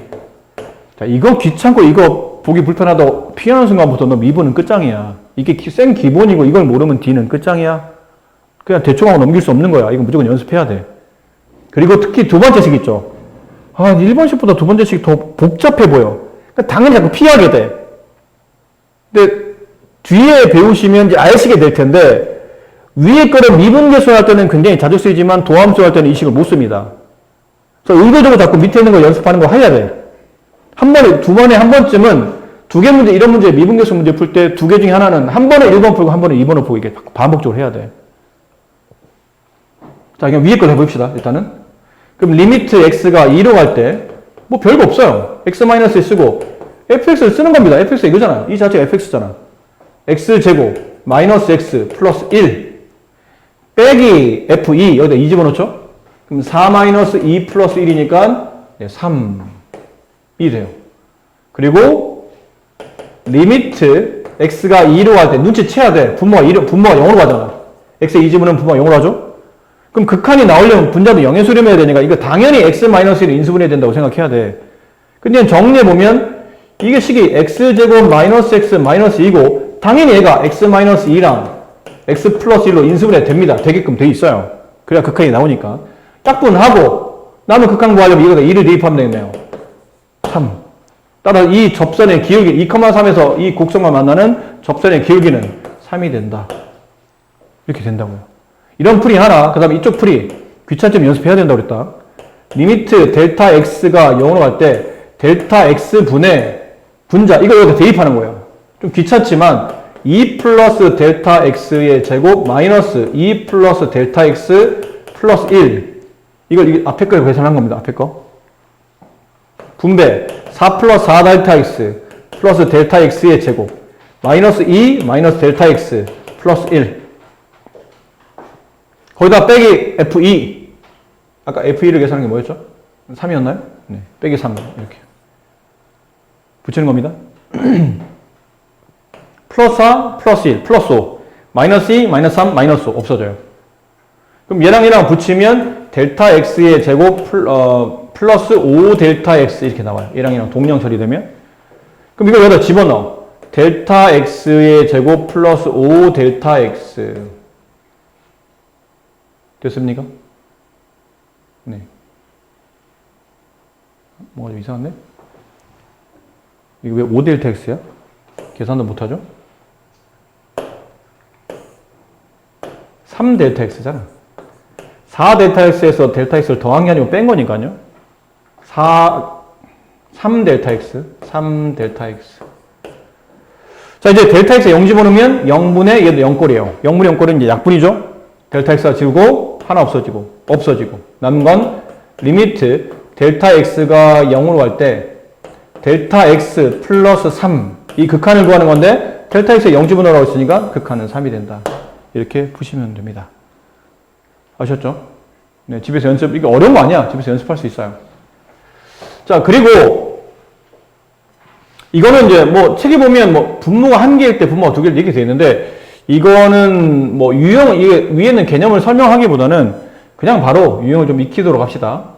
자, 이거 귀찮고 이거 보기 불편하다고 피하는 순간부터 너 미분은 끝장이야. 이게 생 기본이고 이걸 모르면 D는 끝장이야. 그냥 대충 하고 넘길 수 없는 거야. 이건 무조건 연습해야 돼. 그리고 특히 두 번째 식 있죠. 1번식보다 두 번째 식이 더 복잡해 보여. 그러니까 당연히 자꾸 피하게 돼. 근데 뒤에 배우시면 이제 아시게 될 텐데 위에 거를 미분계수 할 때는 굉장히 자주 쓰이지만 도함수 할 때는 이 식을 못 씁니다. 그래서 의도적으로 자꾸 밑에 있는 거 연습하는 거 해야 돼. 두 번에 한 번쯤은 두 개 문제, 이런 문제, 미분계수 문제 풀 때 두 개 중에 하나는 한 번에 1번 풀고 한 번에 2번을 풀고 이게 반복적으로 해야 돼. 자, 그냥 위에 걸 해봅시다, 일단은. 그럼 리미트 x가 2로 갈 때, 뭐 별거 없어요. x-1 쓰고, fx를 쓰는 겁니다. fx 이거잖아. 이 자체가 fx잖아. x제곱, 마이너스 x, 플러스 1, 빼기 f2, 여기다 2 집어넣죠? 그럼 4-2 플러스 1이니까 3이 돼요. 그리고 리미트 x가 2로 갈 때 눈치채야 돼. 분모가 0으로 가잖아. x에 2 집어넣으면 분모가 0으로 하죠? 그럼 극한이 나오려면 분자도 0에 수렴해야 되니까 이거 당연히 x-1을 인수분해야 된다고 생각해야 돼. 근데 정리해보면 이게 식이 x제곱 마이너스 x 마이너스 2고 당연히 얘가 x-2랑 x 플러스 1로 인수분해 됩니다. 되게끔 돼 있어요. 그래야 극한이 나오니까. 짝분하고 남은 극한 구하려면 이거다 2를 대입하면 되겠네요. 3. 따라 이 접선의 기울기 2,3에서 이 곡선과 만나는 접선의 기울기는 3이 된다. 이렇게 된다고요. 이런 풀이 하나, 그 다음에 이쪽 풀이 귀찮점 연습해야 된다고 그랬다. 리미트 델타 x가 0으로 갈 때 델타 x분의 분자, 이걸 여기다 대입하는 거예요. 좀 귀찮지만 2 플러스 델타 x의 제곱 마이너스 2 플러스 델타 x 플러스 1. 이게 앞에 거 계산한 겁니다. 앞에 거. 분배. 4 플러스 4 델타 x 플러스 델타 x의 제곱. 마이너스 2 마이너스 델타 x 플러스 1. 거기다 빼기 f2. 아까 f2를 계산한 게 뭐였죠? 3이었나요? 네. 빼기 3. 이렇게. 붙이는 겁니다. 플러스 4, 플러스 1, 플러스 5. 마이너스 2, 마이너스 3, 마이너스 5. 없어져요. 그럼 얘랑 얘랑 붙이면 델타 x의 제곱 플러스 5 델타 x 이렇게 나와요. 얘랑 얘랑 동량 처리되면. 그럼 이걸 여기다 집어넣어. 델타 x의 제곱 플러스 5 델타 x. 됐습니까? 네. 뭐가 좀 이상한데? 이거 왜 5 델타 x야? 계산도 못하죠? 3 델타 x잖아. 4 델타 x에서 델타 x를 더한 게 아니고 뺀 거니까요. 3 델타 x, 3 델타 x. 자, 이제 델타 x에 0 집어넣으면 0분의 얘도 0꼴이에요. 0분의 0꼴은 이제 약분이죠. 델타 x가 지우고 하나 없어지고 남은 건 리미트 델타 x가 0으로 갈 때 델타 x 플러스 3 이 극한을 구하는 건데 델타 x에 0 집어넣으라고 했으니까 극한은 3이 된다. 이렇게 푸시면 됩니다. 아셨죠? 네, 집에서 연습, 이게 어려운 거 아니야. 집에서 연습할 수 있어요. 자, 그리고 이거는 이제 뭐 책에 보면 뭐 분모가 한 개일 때 분모가 두 개일 때 이렇게 되어 있는데 이거는 뭐 유형, 이게 위에는 개념을 설명하기보다는 그냥 바로 유형을 좀 익히도록 합시다.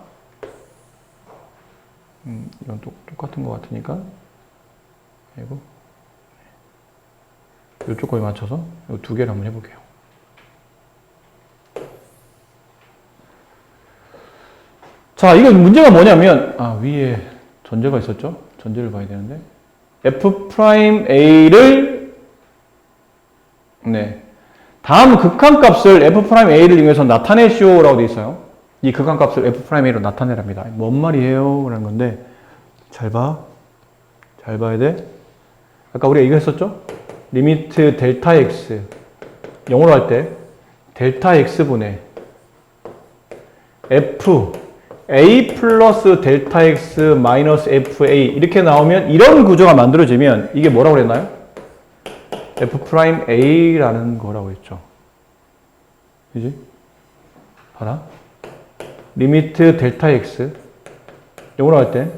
이건 똑같은 것 같으니까. 그리고 이쪽 거에 맞춰서 이 두 개를 한번 해볼게요. 자, 이거 문제가 뭐냐면, 위에 전제가 있었죠? 전제를 봐야 되는데. f'A를, 네. 다음 극한값을 f'A를 이용해서 나타내시오라고 되어 있어요. 이 극한값을 f'A로 나타내랍니다. 뭔 말이에요? 라는 건데, 잘 봐. 잘 봐야 돼. 아까 우리가 이거 했었죠? 리미트 델타 x 0으로 할 때 델타 x분의 f a 플러스 델타 x 마이너스 fa 이렇게 나오면 이런 구조가 만들어지면 이게 뭐라고 그랬나요? f'A라는 거라고 했죠. 그지? 봐라. 리미트 델타 x 0으로 할 때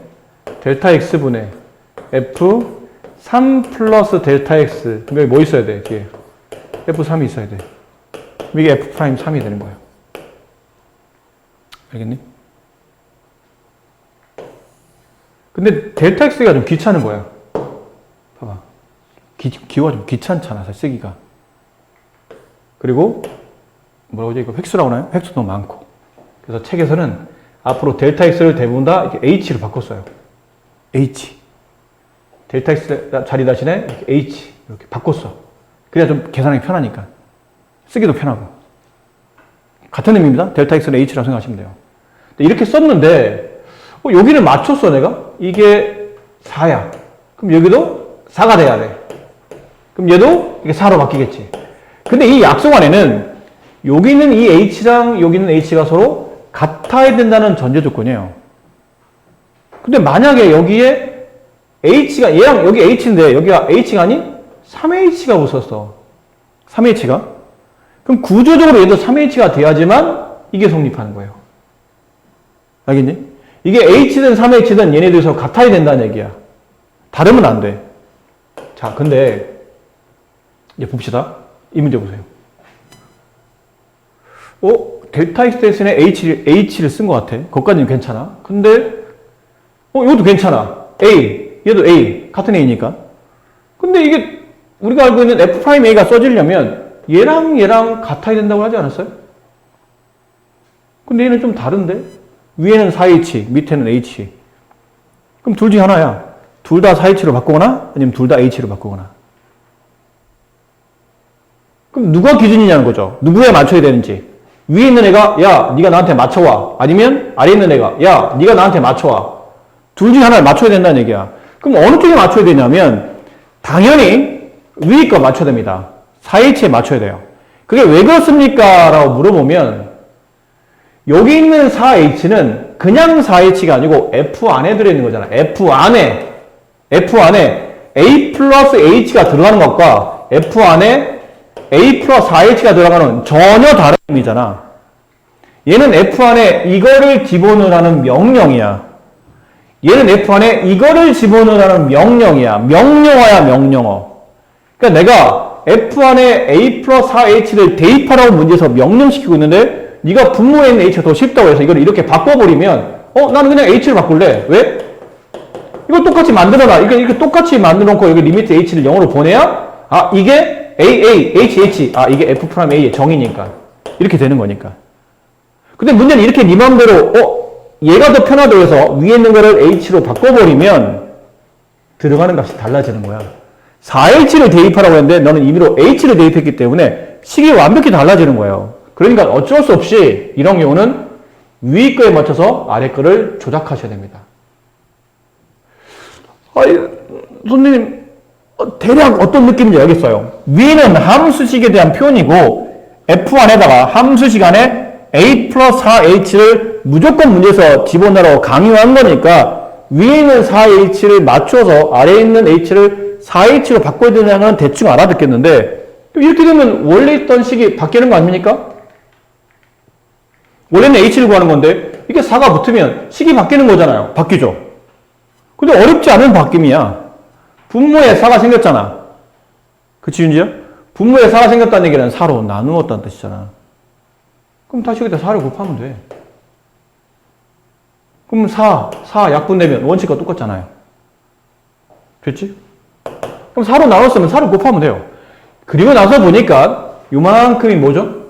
델타 x분의 f 3 플러스 델타 x. 그럼 여기 뭐 있어야 돼? 뒤에. F3이 있어야 돼. 이게 F'3이 되는 거예요. 알겠니? 근데 델타 x가 좀 귀찮은 거야. 봐봐. 기호가 좀 귀찮잖아, 쓰기가. 그리고 뭐라고 하죠? 이거 획수라고 하나요? 획수 너무 많고. 그래서 책에서는 앞으로 델타 x를 대부분 다 이렇게 h로 바꿨어요. h. 델타 x 자리 대신에 h 이렇게 바꿨어. 그래야 좀 계산하기 편하니까. 쓰기도 편하고. 같은 의미입니다. 델타 x는 h라고 생각하시면 돼요. 이렇게 썼는데 여기는 맞췄어 내가? 이게 4야. 그럼 여기도 4가 돼야 돼. 그럼 얘도 이게 4로 바뀌겠지. 근데 이 약속 안에는 여기는 이 h랑 여기는 h가 서로 같아야 된다는 전제 조건이에요. 근데 만약에 여기에 h가 얘랑 여기 h인데 여기가 h가 아닌 3h가 붙었어. 3h가. 그럼 구조적으로 얘도 3h가 돼야지만 이게 성립하는 거예요. 알겠니? 이게 h든 3h든 얘네들이 서로 같아야 된다는 얘기야. 다르면 안 돼. 자, 근데 이제 봅시다. 이 문제 보세요. 델타 x 대신에 h를 쓴 것 같아. 거기까지는 괜찮아. 근데 이것도 괜찮아. 얘도 A, 같은 A니까. 근데 이게 우리가 알고 있는 F'A가 써지려면 얘랑 얘랑 같아야 된다고 하지 않았어요? 근데 얘는 좀 다른데? 위에는 4H, 밑에는 H. 그럼 둘 중에 하나야. 둘 다 4H로 바꾸거나 아니면 둘 다 H로 바꾸거나. 그럼 누가 기준이냐는 거죠. 누구에 맞춰야 되는지. 위에 있는 애가 야, 네가 나한테 맞춰와. 아니면 아래에 있는 애가 야, 네가 나한테 맞춰와. 둘 중에 하나를 맞춰야 된다는 얘기야. 그럼 어느 쪽에 맞춰야 되냐면 당연히 위에 거 맞춰야 됩니다. 4H에 맞춰야 돼요. 그게 왜 그렇습니까? 라고 물어보면 여기 있는 4H는 그냥 4H가 아니고 F 안에 들어있는 거잖아. F 안에 A 플러스 H가 들어가는 것과 F 안에 A 플러스 4H가 들어가는 전혀 다른 의미잖아. 얘는 F 안에 이거를 집어넣으라는 명령이야. 얘는 F 안에 이거를 집어넣으라는 명령이야. 명령어야, 명령어. 그러니까 내가 F 안에 A 플러스 4H를 대입하라고 문제에서 명령시키고 있는데 네가 분모에 있는 H가 더 쉽다고 해서 이걸 이렇게 바꿔버리면 나는 그냥 H를 바꿀래. 왜? 이걸 똑같이 만들어놔. 이렇게 똑같이 만들어 놓고 여기 리미트 H를 0으로 보내야 이게 H. 이게 F'A의 정의니까. 이렇게 되는 거니까. 근데 문제는 이렇게 네 맘대로 얘가 더 편하다고 해서 위에 있는 거를 H로 바꿔버리면 들어가는 값이 달라지는 거야. 4H를 대입하라고 했는데 너는 임의로 H를 대입했기 때문에 식이 완벽히 달라지는 거예요. 그러니까 어쩔 수 없이 이런 경우는 위 거에 맞춰서 아래 거를 조작하셔야 됩니다. 선생님, 대략 어떤 느낌인지 알겠어요. 위는 함수식에 대한 표현이고 F 안에다가 함수식 안에 A 플러스 4H를 무조건 문제에서 집어넣으라고 강요한 거니까 위에 있는 4H를 맞춰서 아래에 있는 H를 4H로 바꿔야 되냐는 건 대충 알아듣겠는데 이렇게 되면 원래 있던 식이 바뀌는 거 아닙니까? 원래는 H를 구하는 건데 이게 4가 붙으면 식이 바뀌는 거잖아요. 바뀌죠. 근데 어렵지 않은 바뀜이야. 분모에 4가 생겼잖아. 그치, 윤지야? 분모에 4가 생겼다는 얘기는 4로 나누었다는 뜻이잖아. 그럼 다시 여기다 4를 곱하면 돼. 그럼 4 약분되면 원칙과 똑같잖아요. 됐지? 그럼 4로 나눴으면 4를 곱하면 돼요. 그리고 나서 보니까 요만큼이 뭐죠?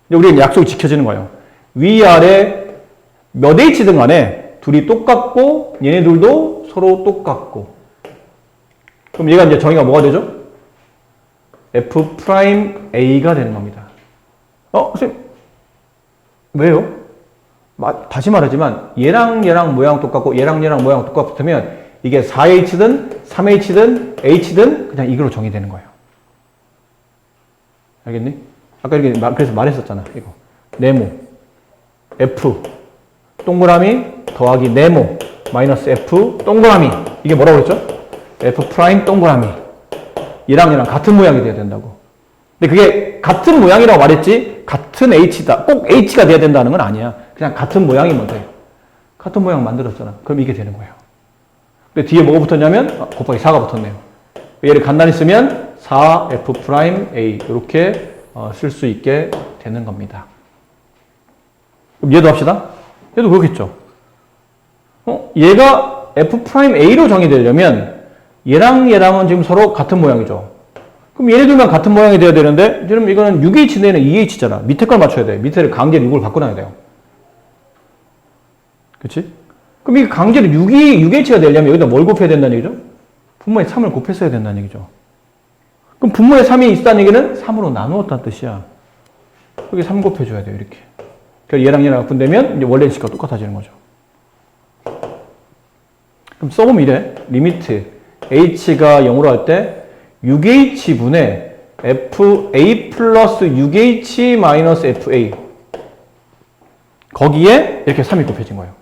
우리는 약속이 지켜지는 거예요. 위아래 몇 H든 간에 둘이 똑같고 얘네들도 서로 똑같고 그럼 얘가 이제 정의가 뭐가 되죠? F'A가 되는 겁니다. 선생님 왜요? 다시 말하지만 얘랑 모양 똑같고 얘랑 모양 똑같으면 이게 4H든 3H든 H든 그냥 이걸로 정의되는 거예요. 알겠니? 아까 이렇게 그래서 말했었잖아. 이거 네모 F 동그라미 더하기 네모 마이너스 F 동그라미 이게 뭐라고 그랬죠? F' 동그라미 얘랑 같은 모양이 돼야 된다고. 근데 그게 같은 모양이라고 말했지 같은 H다. 꼭 H가 돼야 된다는 건 아니야. 그냥 같은 모양이면 돼. 같은 모양 만들었잖아. 그럼 이게 되는 거예요. 근데 뒤에 뭐가 붙었냐면 곱하기 4가 붙었네요. 얘를 간단히 쓰면 4F'A 이렇게 쓸 수 있게 되는 겁니다. 그럼 얘도 합시다. 얘도 그렇겠죠. 얘가 F'A로 정의되려면 얘랑은 지금 서로 같은 모양이죠. 그럼 얘네들만 같은 모양이 돼야 되는데 지금 이거는 6H 내는 2H잖아. 밑에 걸 맞춰야 돼. 밑에를 강제로 6을 바꿔놔야 돼요. 그치? 그럼 이 강제로 6H가 되려면 여기다 뭘 곱해야 된다는 얘기죠? 분모에 3을 곱했어야 된다는 얘기죠. 그럼 분모에 3이 있다는 얘기는 3으로 나누었다는 뜻이야. 여기 3 곱해줘야 돼요. 이렇게. 그러니까 얘랑 분되면 이제 원래 식과 똑같아지는 거죠. 그럼 써보면 이래. 리미트 H가 0으로 할 때 6H분의 FA 플러스 6H 마이너스 FA 거기에 이렇게 3이 곱해진 거예요.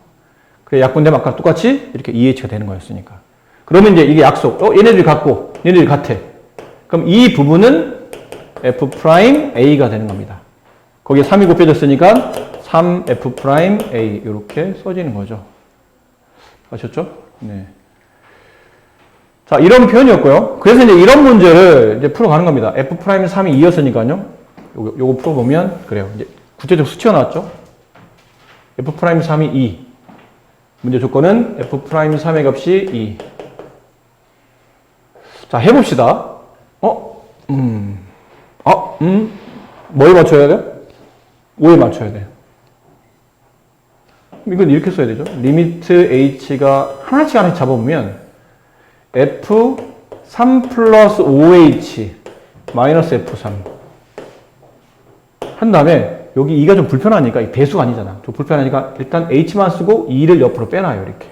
그래 약분되면 아까 똑같이 이렇게 2H가 되는 거였으니까. 그러면 이제 이게 약속. 얘네들이 같고 얘네들이 같아. 그럼 이 부분은 F'A가 되는 겁니다. 거기에 3이 곱해졌으니까 3F'A 이렇게 써지는 거죠. 아셨죠? 네. 자, 이런 표현이었고요. 그래서 이제 이런 문제를 이제 풀어가는 겁니다. F'이 3이 2였으니까요. 요거 풀어보면 그래요. 이제 구체적 수치가 나왔죠? F'이 3이 2. 문제 조건은 F'이 3의 값이 2. 자, 해봅시다. 뭐에 맞춰야 돼요? 5에 맞춰야 돼요. 이건 이렇게 써야 되죠. 리미트 H가 하나씩 잡아보면 F3 플러스 5H 마이너스 F3 한 다음에 여기 2가 좀 불편하니까 이 배수가 아니잖아. 좀 불편하니까 일단 H만 쓰고 2를 옆으로 빼놔요. 이렇게.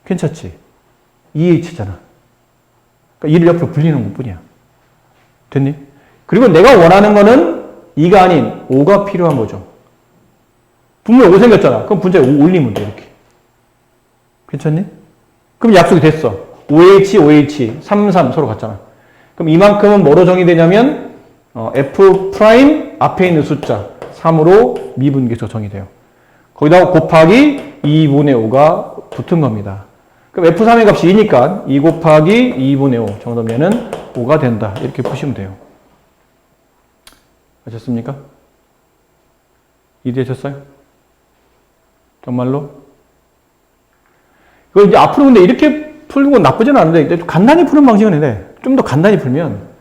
괜찮지? 2H잖아. 그러니까 2를 옆으로 불리는 것 뿐이야. 됐니? 그리고 내가 원하는 거는 2가 아닌 5가 필요한 거죠. 분모에 5 생겼잖아. 그럼 분자에 5 올리면 돼, 이렇게. 괜찮니? 그럼 약속이 됐어. OH, OH, 3, 3 서로 같잖아. 그럼 이만큼은 뭐로 정의되냐면, F 프라임 앞에 있는 숫자 3으로 미분계수가 정의돼요. 거기다가 곱하기 2분의 5가 붙은 겁니다. 그럼 F3의 값이 2니까 2 곱하기 2분의 5 정도면은 5가 된다. 이렇게 푸시면 돼요. 아셨습니까? 이해되셨어요? 정말로? 이거 이제 앞으로 근데 이렇게 풀는 건 나쁘진 않은데, 간단히 푸는 방식은 있는데, 좀 더 간단히 풀면,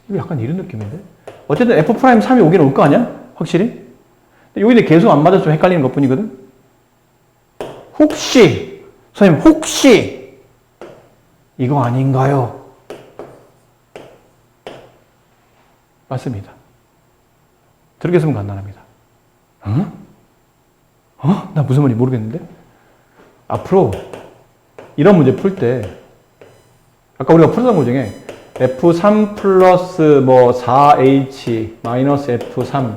이거 약간 이런 느낌인데? 어쨌든 F'3이 오긴 올 거 아니야? 확실히? 여기는 계속 안 맞아서 좀 헷갈리는 것 뿐이거든? 혹시, 선생님, 혹시, 이거 아닌가요? 맞습니다. 저렇게 쓰면 간단합니다. 응? 나 무슨 말인지 모르겠는데? 앞으로 이런 문제 풀 때, 아까 우리가 풀었던 거 중에 F3 플러스 뭐 4H 마이너스 F3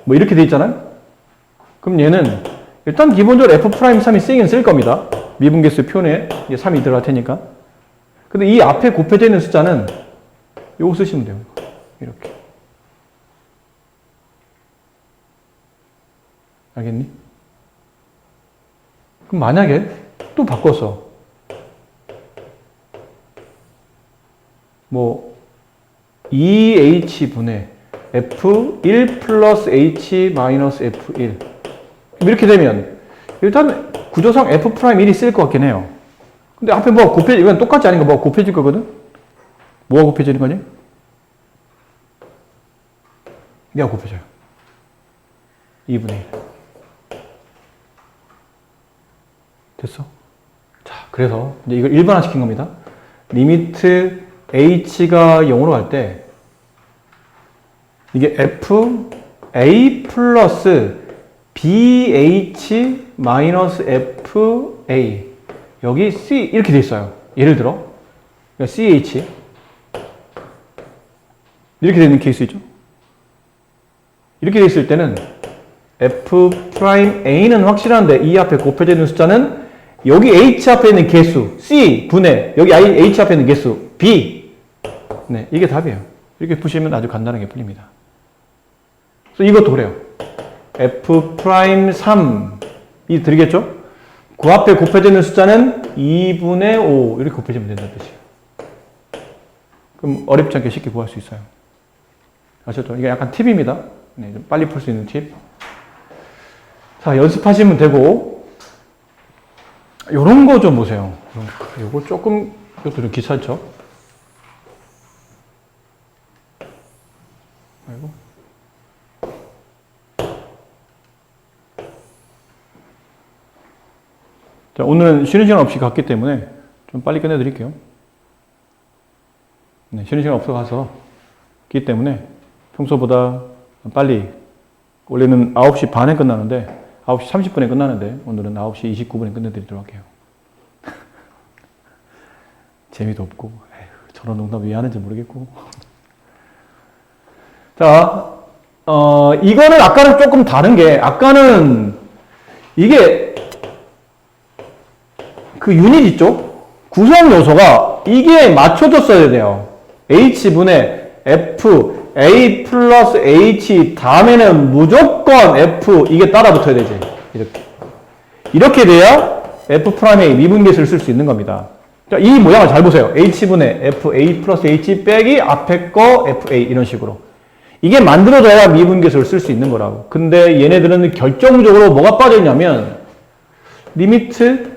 뭐 이렇게 돼 있잖아요? 그럼 얘는 일단 기본적으로 F'3이 쓰이긴 쓸 겁니다. 미분계수 표현에 3이 들어갈 테니까. 근데 이 앞에 곱해져 있는 숫자는 요거 쓰시면 돼요. 이렇게. 알겠니? 그럼 만약에 또 바꿔서 뭐 2H분의 F1 플러스 H 마이너스 F1 이렇게 되면 일단 구조상 F'1이 쓸 것 같긴 해요. 근데 앞에 뭐 이건 똑같지 않은 거 뭐 곱해질 거거든? 뭐가 곱해지는 거니? 얘가 곱해져요. 2분의 1. 됐어? 자, 그래서 이제 이걸 일반화시킨 겁니다. 리미트 h가 0으로 갈 때 이게 f a 플러스 bh 마이너스 fa 여기 c 이렇게 돼 있어요. 예를 들어 ch 이렇게 되는 케이스 있죠. 이렇게 돼 있을 때는 f'a는 확실한데 이 앞에 곱해져 있는 숫자는 여기 h 앞에 있는 개수 c 분의 여기 h 앞에 있는 개수 b 네, 이게 답이에요. 이렇게 푸시면 아주 간단하게 풀립니다. 그래서 이것도 그래요. f'3 이 들리겠죠? 그 앞에 곱해져 있는 숫자는 2분의 5 이렇게 곱해지면 된다는 뜻이에요. 그럼 어렵지 않게 쉽게 구할 수 있어요. 아셨죠? 이게 약간 팁입니다. 네, 좀 빨리 풀 수 있는 팁. 자, 연습하시면 되고 요런 거 좀 보세요. 요거 조금 이것도 좀 귀찮죠? 아이고. 자, 오늘은 쉬는 시간 없이 갔기 때문에 좀 빨리 끝내드릴게요. 네, 쉬는 시간 없어 가서 기 때문에 평소보다 빨리 원래는 9시 반에 끝나는데 9시 30분에 끝나는데 오늘은 9시 29분에 끝내드리도록 할게요. 재미도 없고 에휴, 저런 농담 왜 하는지 모르겠고 자, 이거는 아까는 조금 다른 게 아까는 이게 그 유닛 있죠? 구성 요소가 이게 맞춰졌어야 돼요. H분의 F A 플러스 H 다음에는 무조건 F 이게 따라 붙어야 되지. 이렇게 돼야 F'A의 미분계수를 쓸 수 있는 겁니다. 자, 이 모양을 잘 보세요. H분의 F A 플러스 H 빼기 앞에 거 FA 이런 식으로. 이게 만들어져야 미분계수를 쓸 수 있는 거라고. 근데 얘네들은 결정적으로 뭐가 빠져있냐면 리미트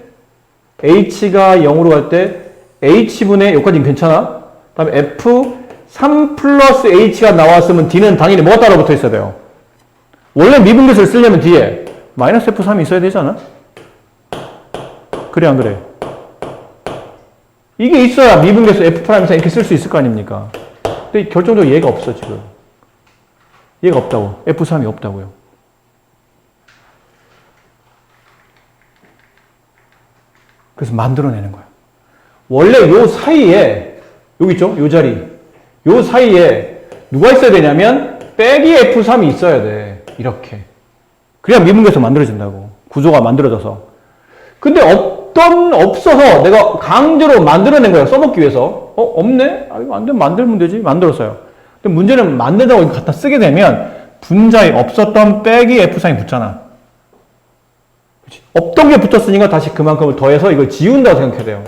H가 0으로 갈 때 H분의 여기까지는 괜찮아? 그 다음에 F 3 플러스 H가 나왔으면 D는 당연히 뭐가 따라 붙어 있어야 돼요? 원래 미분계수를 쓰려면 뒤에 마이너스 F3이 있어야 되잖아? 그래 안 그래? 이게 있어야 미분계수 F'에서 이렇게 쓸 수 있을 거 아닙니까? 근데 결정적으로 얘가 없어 지금. 얘가 없다고. F3이 없다고요. 그래서 만들어내는 거야. 원래 요 사이에 여기 있죠? 요 자리. 요 사이에 누가 있어야 되냐면 빼기 F3이 있어야 돼. 이렇게. 그래야 미분계수 만들어진다고. 구조가 만들어져서. 근데 없어서 내가 강제로 만들어낸 거예요. 써먹기 위해서. 없네? 아, 이거 안 되면 만들면 되지. 만들었어요. 근데 문제는 만들다고 이거 갖다 쓰게 되면 분자에 없었던 빼기 F3이 붙잖아. 그치? 없던 게 붙었으니까 다시 그만큼을 더해서 이걸 지운다고 생각해야 돼요.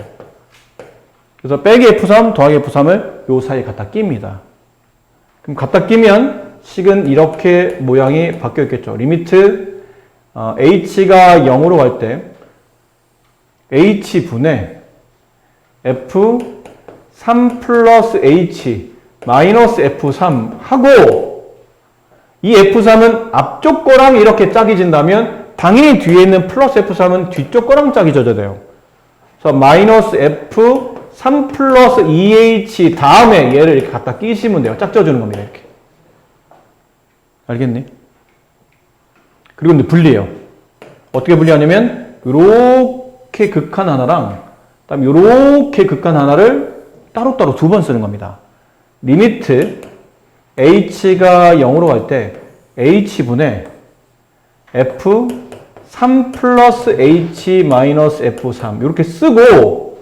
그래서 빼기 F3 더하기 F3을 요 사이에 갖다 낍니다. 그럼 갖다 끼면 식은 이렇게 모양이 바뀌어 있겠죠. 리미트 h가 0으로 갈 때 h분의 f3 플러스 h 마이너스 f3 하고 이 f3은 앞쪽 거랑 이렇게 짝이 진다면 당연히 뒤에 있는 플러스 f3은 뒤쪽 거랑 짝이 져야 돼요. 그래서 마이너스 f3 플러스 2h 다음에 얘를 이렇게 갖다 끼시면 돼요. 짝 져주는 겁니다. 이렇게. 알겠니? 그리고 이제 분리해요. 어떻게 분리하냐면 이렇게 극한 하나랑 그다음에 이렇게 극한 하나를 따로따로 두 번 쓰는 겁니다. 리미트 h가 0으로 갈 때 h분의 f3 플러스 h 마이너스 f3 이렇게 쓰고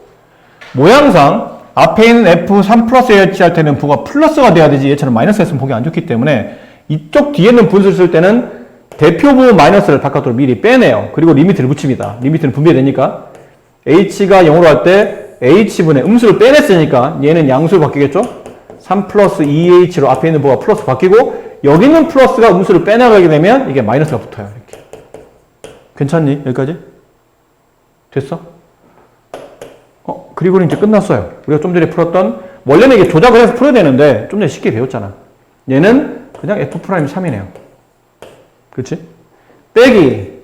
모양상 앞에 있는 f3 플러스 h 할 때는 부가 플러스가 돼야 되지 얘처럼 마이너스 했으면 보기 안 좋기 때문에 이쪽 뒤에 있는 분수를 쓸 때는 대표부 마이너스를 바깥으로 미리 빼내요. 그리고 리미트를 붙입니다. 리미트는 분배되니까 h가 0으로 갈 때 h분의 음수를 빼냈으니까 얘는 양수로 바뀌겠죠? 3 플러스 2h로 앞에 있는 부가 플러스 바뀌고 여기 있는 플러스가 음수를 빼나가게 되면 이게 마이너스가 붙어요. 이렇게. 괜찮니? 여기까지? 됐어? 그리고는 이제 끝났어요. 우리가 좀 전에 풀었던 원래는 이게 조작을 해서 풀어야 되는데 좀 전에 쉽게 배웠잖아. 얘는 그냥 F'3이네요. 그렇지? 빼기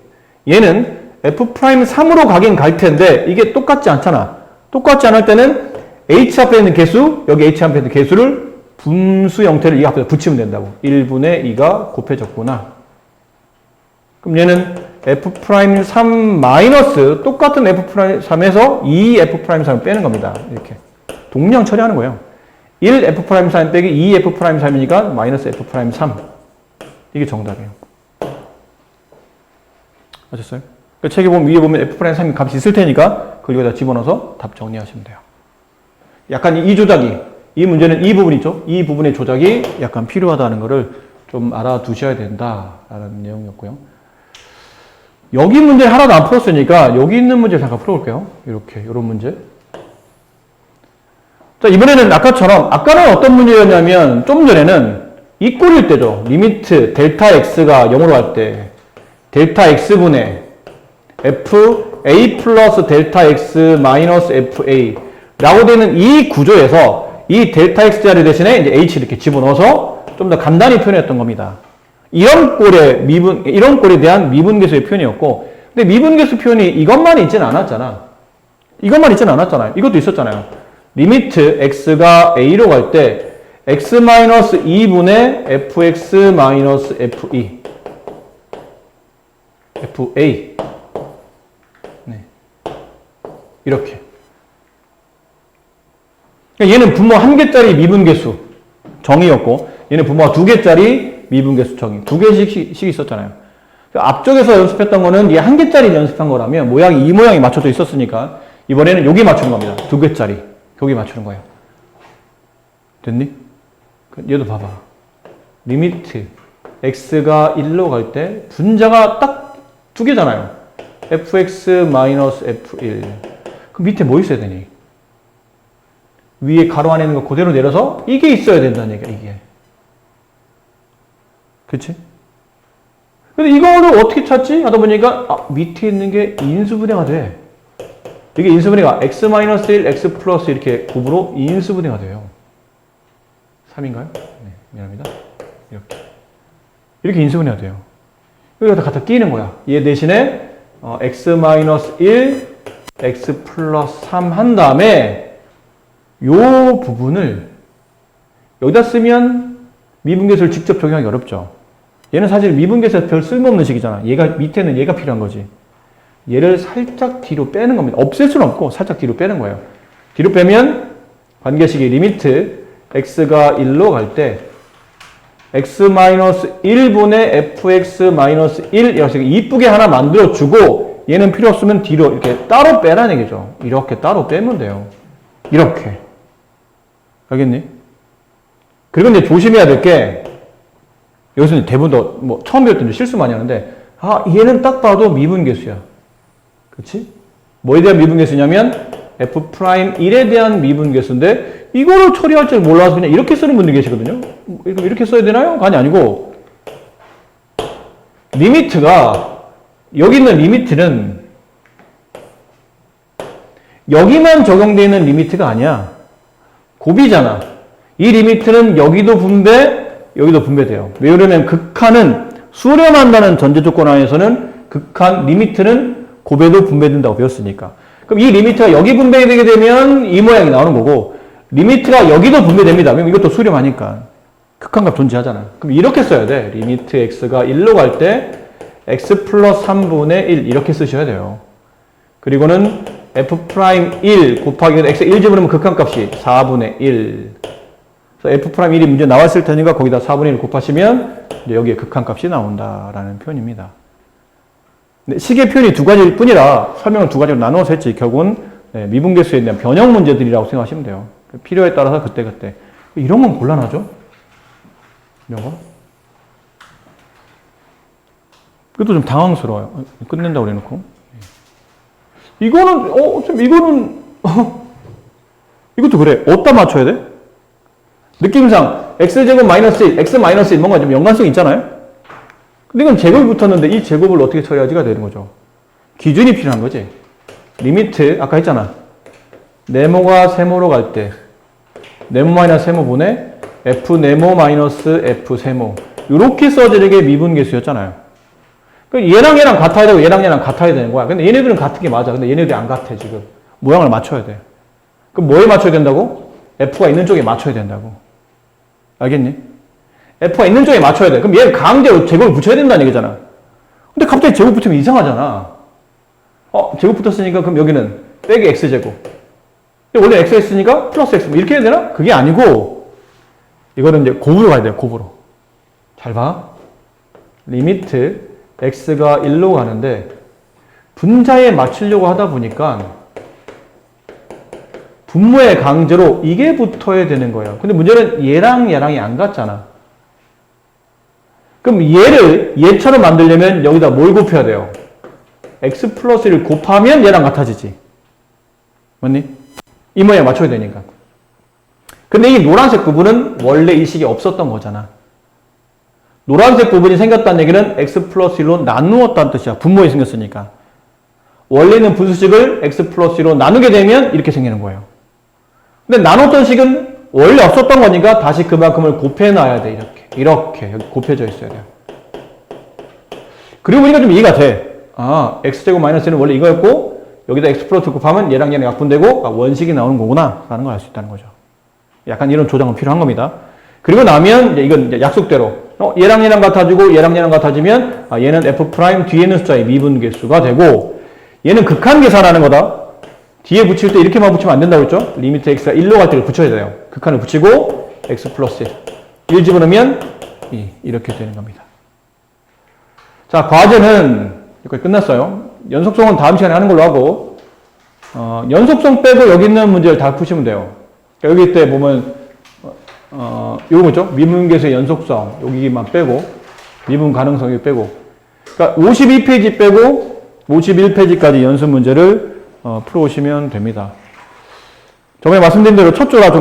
얘는 F'3으로 가긴 갈 텐데 이게 똑같지 않잖아. 똑같지 않을 때는 H 앞에 있는 개수, 여기 H 앞에 있는 개수를 분수 형태를 이 앞에 붙이면 된다고. 1분의 2가 곱해졌구나. 그럼 얘는 F'3 마이너스 똑같은 F'3에서 2F'3을 빼는 겁니다. 이렇게. 동량 처리하는 거예요. 1F'3 빼기 2F'3이니까 마이너스 F'3. 이게 정답이에요. 아셨어요? 책에 보면 위에 보면 F'3 값이 있을 테니까 그걸 여기다 집어넣어서 답 정리하시면 돼요. 약간 이 조작이, 이 문제는 이 부분 있죠? 이 부분의 조작이 약간 필요하다는 것을 좀 알아두셔야 된다라는 내용이었고요. 여기 문제 하나도 안 풀었으니까 여기 있는 문제 잠깐 풀어볼게요. 이렇게, 이런 문제. 자, 이번에는 아까처럼, 아까는 어떤 문제였냐면 좀 전에는 이 꼴일 때죠. 리미트 델타 x가 0으로 갈 때 델타 x분의 fa 플러스 델타 x 마이너스 fa 라고 되는 이 구조에서 이 델타 x자리 대신에 이제 h 이렇게 집어넣어서 좀 더 간단히 표현했던 겁니다. 이런 꼴에 대한 미분계수의 표현이었고, 근데 미분계수 표현이 이것만 있지는 않았잖아. 이것만 있지는 않았잖아요. 이것도 있었잖아요. 리미트 x가 a로 갈 때 x 마이너스 2분의 fx 마이너스 fe fa 네. 이렇게. 얘는 분모 1개짜리 미분계수 정의였고 얘는 분모가 2개짜리 미분계수 정의. 2개씩 있었잖아요. 앞쪽에서 연습했던 거는 얘 1개짜리 연습한 거라면 모양이 이 모양이 맞춰져 있었으니까 이번에는 여기 맞추는 겁니다. 2개짜리. 여기 맞추는 거예요. 됐니? 얘도 봐봐. 리미트 x가 1로 갈 때 분자가 딱 2개잖아요. fx 마이너스 f1. 그럼 밑에 뭐 있어야 되니? 위에 가로 안에 있는 거 그대로 내려서 이게 있어야 된다는 얘기야, 이게. 그치? 근데 이거를 어떻게 찾지? 하다 보니까 밑에 있는 게 인수분해가 돼. 이게 인수분해가 x-1, x 플러스 이렇게 곱으로 인수분해가 돼요. 3인가요? 네, 미안합니다. 이렇게 인수분해가 돼요. 여기다 갖다 끼는 거야. 얘 대신에 x-1, x 플러스 3 한 다음에 요 부분을 여기다 쓰면 미분계수를 직접 적용하기 어렵죠. 얘는 사실 미분계수에서 별 쓸모없는 식이잖아. 얘가 밑에는 얘가 필요한 거지. 얘를 살짝 뒤로 빼는 겁니다. 없앨 수는 없고 살짝 뒤로 빼는 거예요. 뒤로 빼면 관계식의 리미트 x가 1로 갈 때 x-1분의 fx-1 이렇게 이쁘게 하나 만들어주고 얘는 필요 없으면 뒤로 이렇게 따로 빼라는 얘기죠. 이렇게 따로 빼면 돼요. 이렇게. 알겠니? 그리고 이제 조심해야 될 게 여기서 대부분 뭐 처음 배울 때 실수 많이 하는데 얘는 딱 봐도 미분계수야. 그렇지? 뭐에 대한 미분계수냐면 f'1에 대한 미분계수인데 이거를 처리할 줄 몰라서 그냥 이렇게 쓰는 분들 계시거든요. 이렇게 써야 되나요? 아니고 리미트가 여기 있는 리미트는 여기만 적용되어 있는 리미트가 아니야. 곱이잖아. 이 리미트는 여기도 분배, 여기도 분배돼요. 왜 그러면 극한은 수렴한다는 전제 조건 하에서는 극한 리미트는 곱에도 분배된다고 배웠으니까. 그럼 이 리미트가 여기 분배되게 되면 이 모양이 나오는 거고 리미트가 여기도 분배됩니다. 그럼 이것도 수렴하니까 극한값 존재하잖아. 그럼 이렇게 써야 돼. 리미트 x가 1로 갈 때 x 플러스 3분의 1 이렇게 쓰셔야 돼요. 그리고는 f'1 곱하기 x 1 집어넣으면 극한값이 4분의 1. 그래서 f'1이 문제 나왔을 테니까 거기다 4분의 1 곱하시면 이제 여기에 극한값이 나온다라는 표현입니다. 근데 식의 표현이 두 가지일 뿐이라 설명을 두 가지로 나눠서 했지 결국은 미분계수에 대한 변형 문제들이라고 생각하시면 돼요. 필요에 따라서 그때그때. 이런 건 곤란하죠? 이런 거? 그것도 좀 당황스러워요. 끝낸다고 그래놓고. 이거는, 이것도 그래. 어디다 맞춰야 돼? 느낌상, x제곱 마이너스 1, x 마이너스 1 뭔가 좀 연관성이 있잖아요? 근데 이건 제곱이 붙었는데 이 제곱을 어떻게 처리하지가 되는 거죠. 기준이 필요한 거지. 리미트, 아까 했잖아. 네모가 세모로 갈 때, 네모 마이너스 세모분의 f 네모 마이너스 f 세모. 이렇게 써지는 게 미분계수였잖아요. 얘랑 얘랑 같아야 되고 얘랑 얘랑 같아야 되는 거야. 근데 얘네들은 같은 게 맞아. 근데 얘네들이 안 같아, 지금. 모양을 맞춰야 돼. 그럼 뭐에 맞춰야 된다고? F가 있는 쪽에 맞춰야 된다고. 알겠니? F가 있는 쪽에 맞춰야 돼. 그럼 얘를 강제로 제곱을 붙여야 된다는 얘기잖아. 근데 갑자기 제곱 붙으면 이상하잖아. 제곱 붙었으니까 그럼 여기는 빼기 X제곱. 원래 X가 있으니까 플러스 X. 이렇게 해야 되나? 그게 아니고, 이거는 이제 곱으로 가야 돼요, 곱으로. 잘 봐. 리미트. x가 1로 가는데 분자에 맞추려고 하다 보니까 분모의 강제로 이게 붙어야 되는 거예요. 근데 문제는 얘랑 얘랑이 안 같잖아. 그럼 얘처럼 만들려면 여기다 뭘 곱해야 돼요? x 플러스 1을 곱하면 얘랑 같아지지. 맞니? 이 모양에 맞춰야 되니까. 근데 이 노란색 부분은 원래 이 식이 없었던 거잖아. 노란색 부분이 생겼다는 얘기는 x 플러스 1로 나누었다는 뜻이야. 분모에 생겼으니까. 원래 있는 분수식을 x 플러스 1로 나누게 되면 이렇게 생기는 거예요. 근데 나눴던 식은 원래 없었던 거니까 다시 그만큼을 곱해놔야 돼. 이렇게 여기 곱해져 있어야 돼요. 그리고 보니까 좀 이해가 돼. x제곱 마이너스는 원래 이거였고 여기다 x 플러스 곱하면 얘랑 얘랑 약분되고 원식이 나오는 거구나 라는 걸 알 수 있다는 거죠. 약간 이런 조정은 필요한 겁니다. 그리고 나면 이건 이제 약속대로 얘랑 얘랑 같아지고 얘랑 얘랑 같아지면 얘는 f' 뒤에는 숫자의 미분계수가 되고 얘는 극한 계산하는 거다. 뒤에 붙일 때 이렇게만 붙이면 안 된다고 했죠? 리미트 x가 1로 갈 때를 붙여야 돼요. 극한을 붙이고 x 플러스 1 집어넣으면 이렇게 되는 겁니다. 자, 과제는 여기까지 끝났어요. 연속성은 다음 시간에 하는 걸로 하고 연속성 빼고 여기 있는 문제를 다 푸시면 돼요. 여기 때 보면 요거 있죠? 미분계수의 연속성 여기만 빼고 미분 가능성 여기 빼고 그러니까 52페이지 빼고 51페이지까지 연습 문제를 풀어오시면 됩니다. 저번에 말씀드린 대로 첫 조라 좀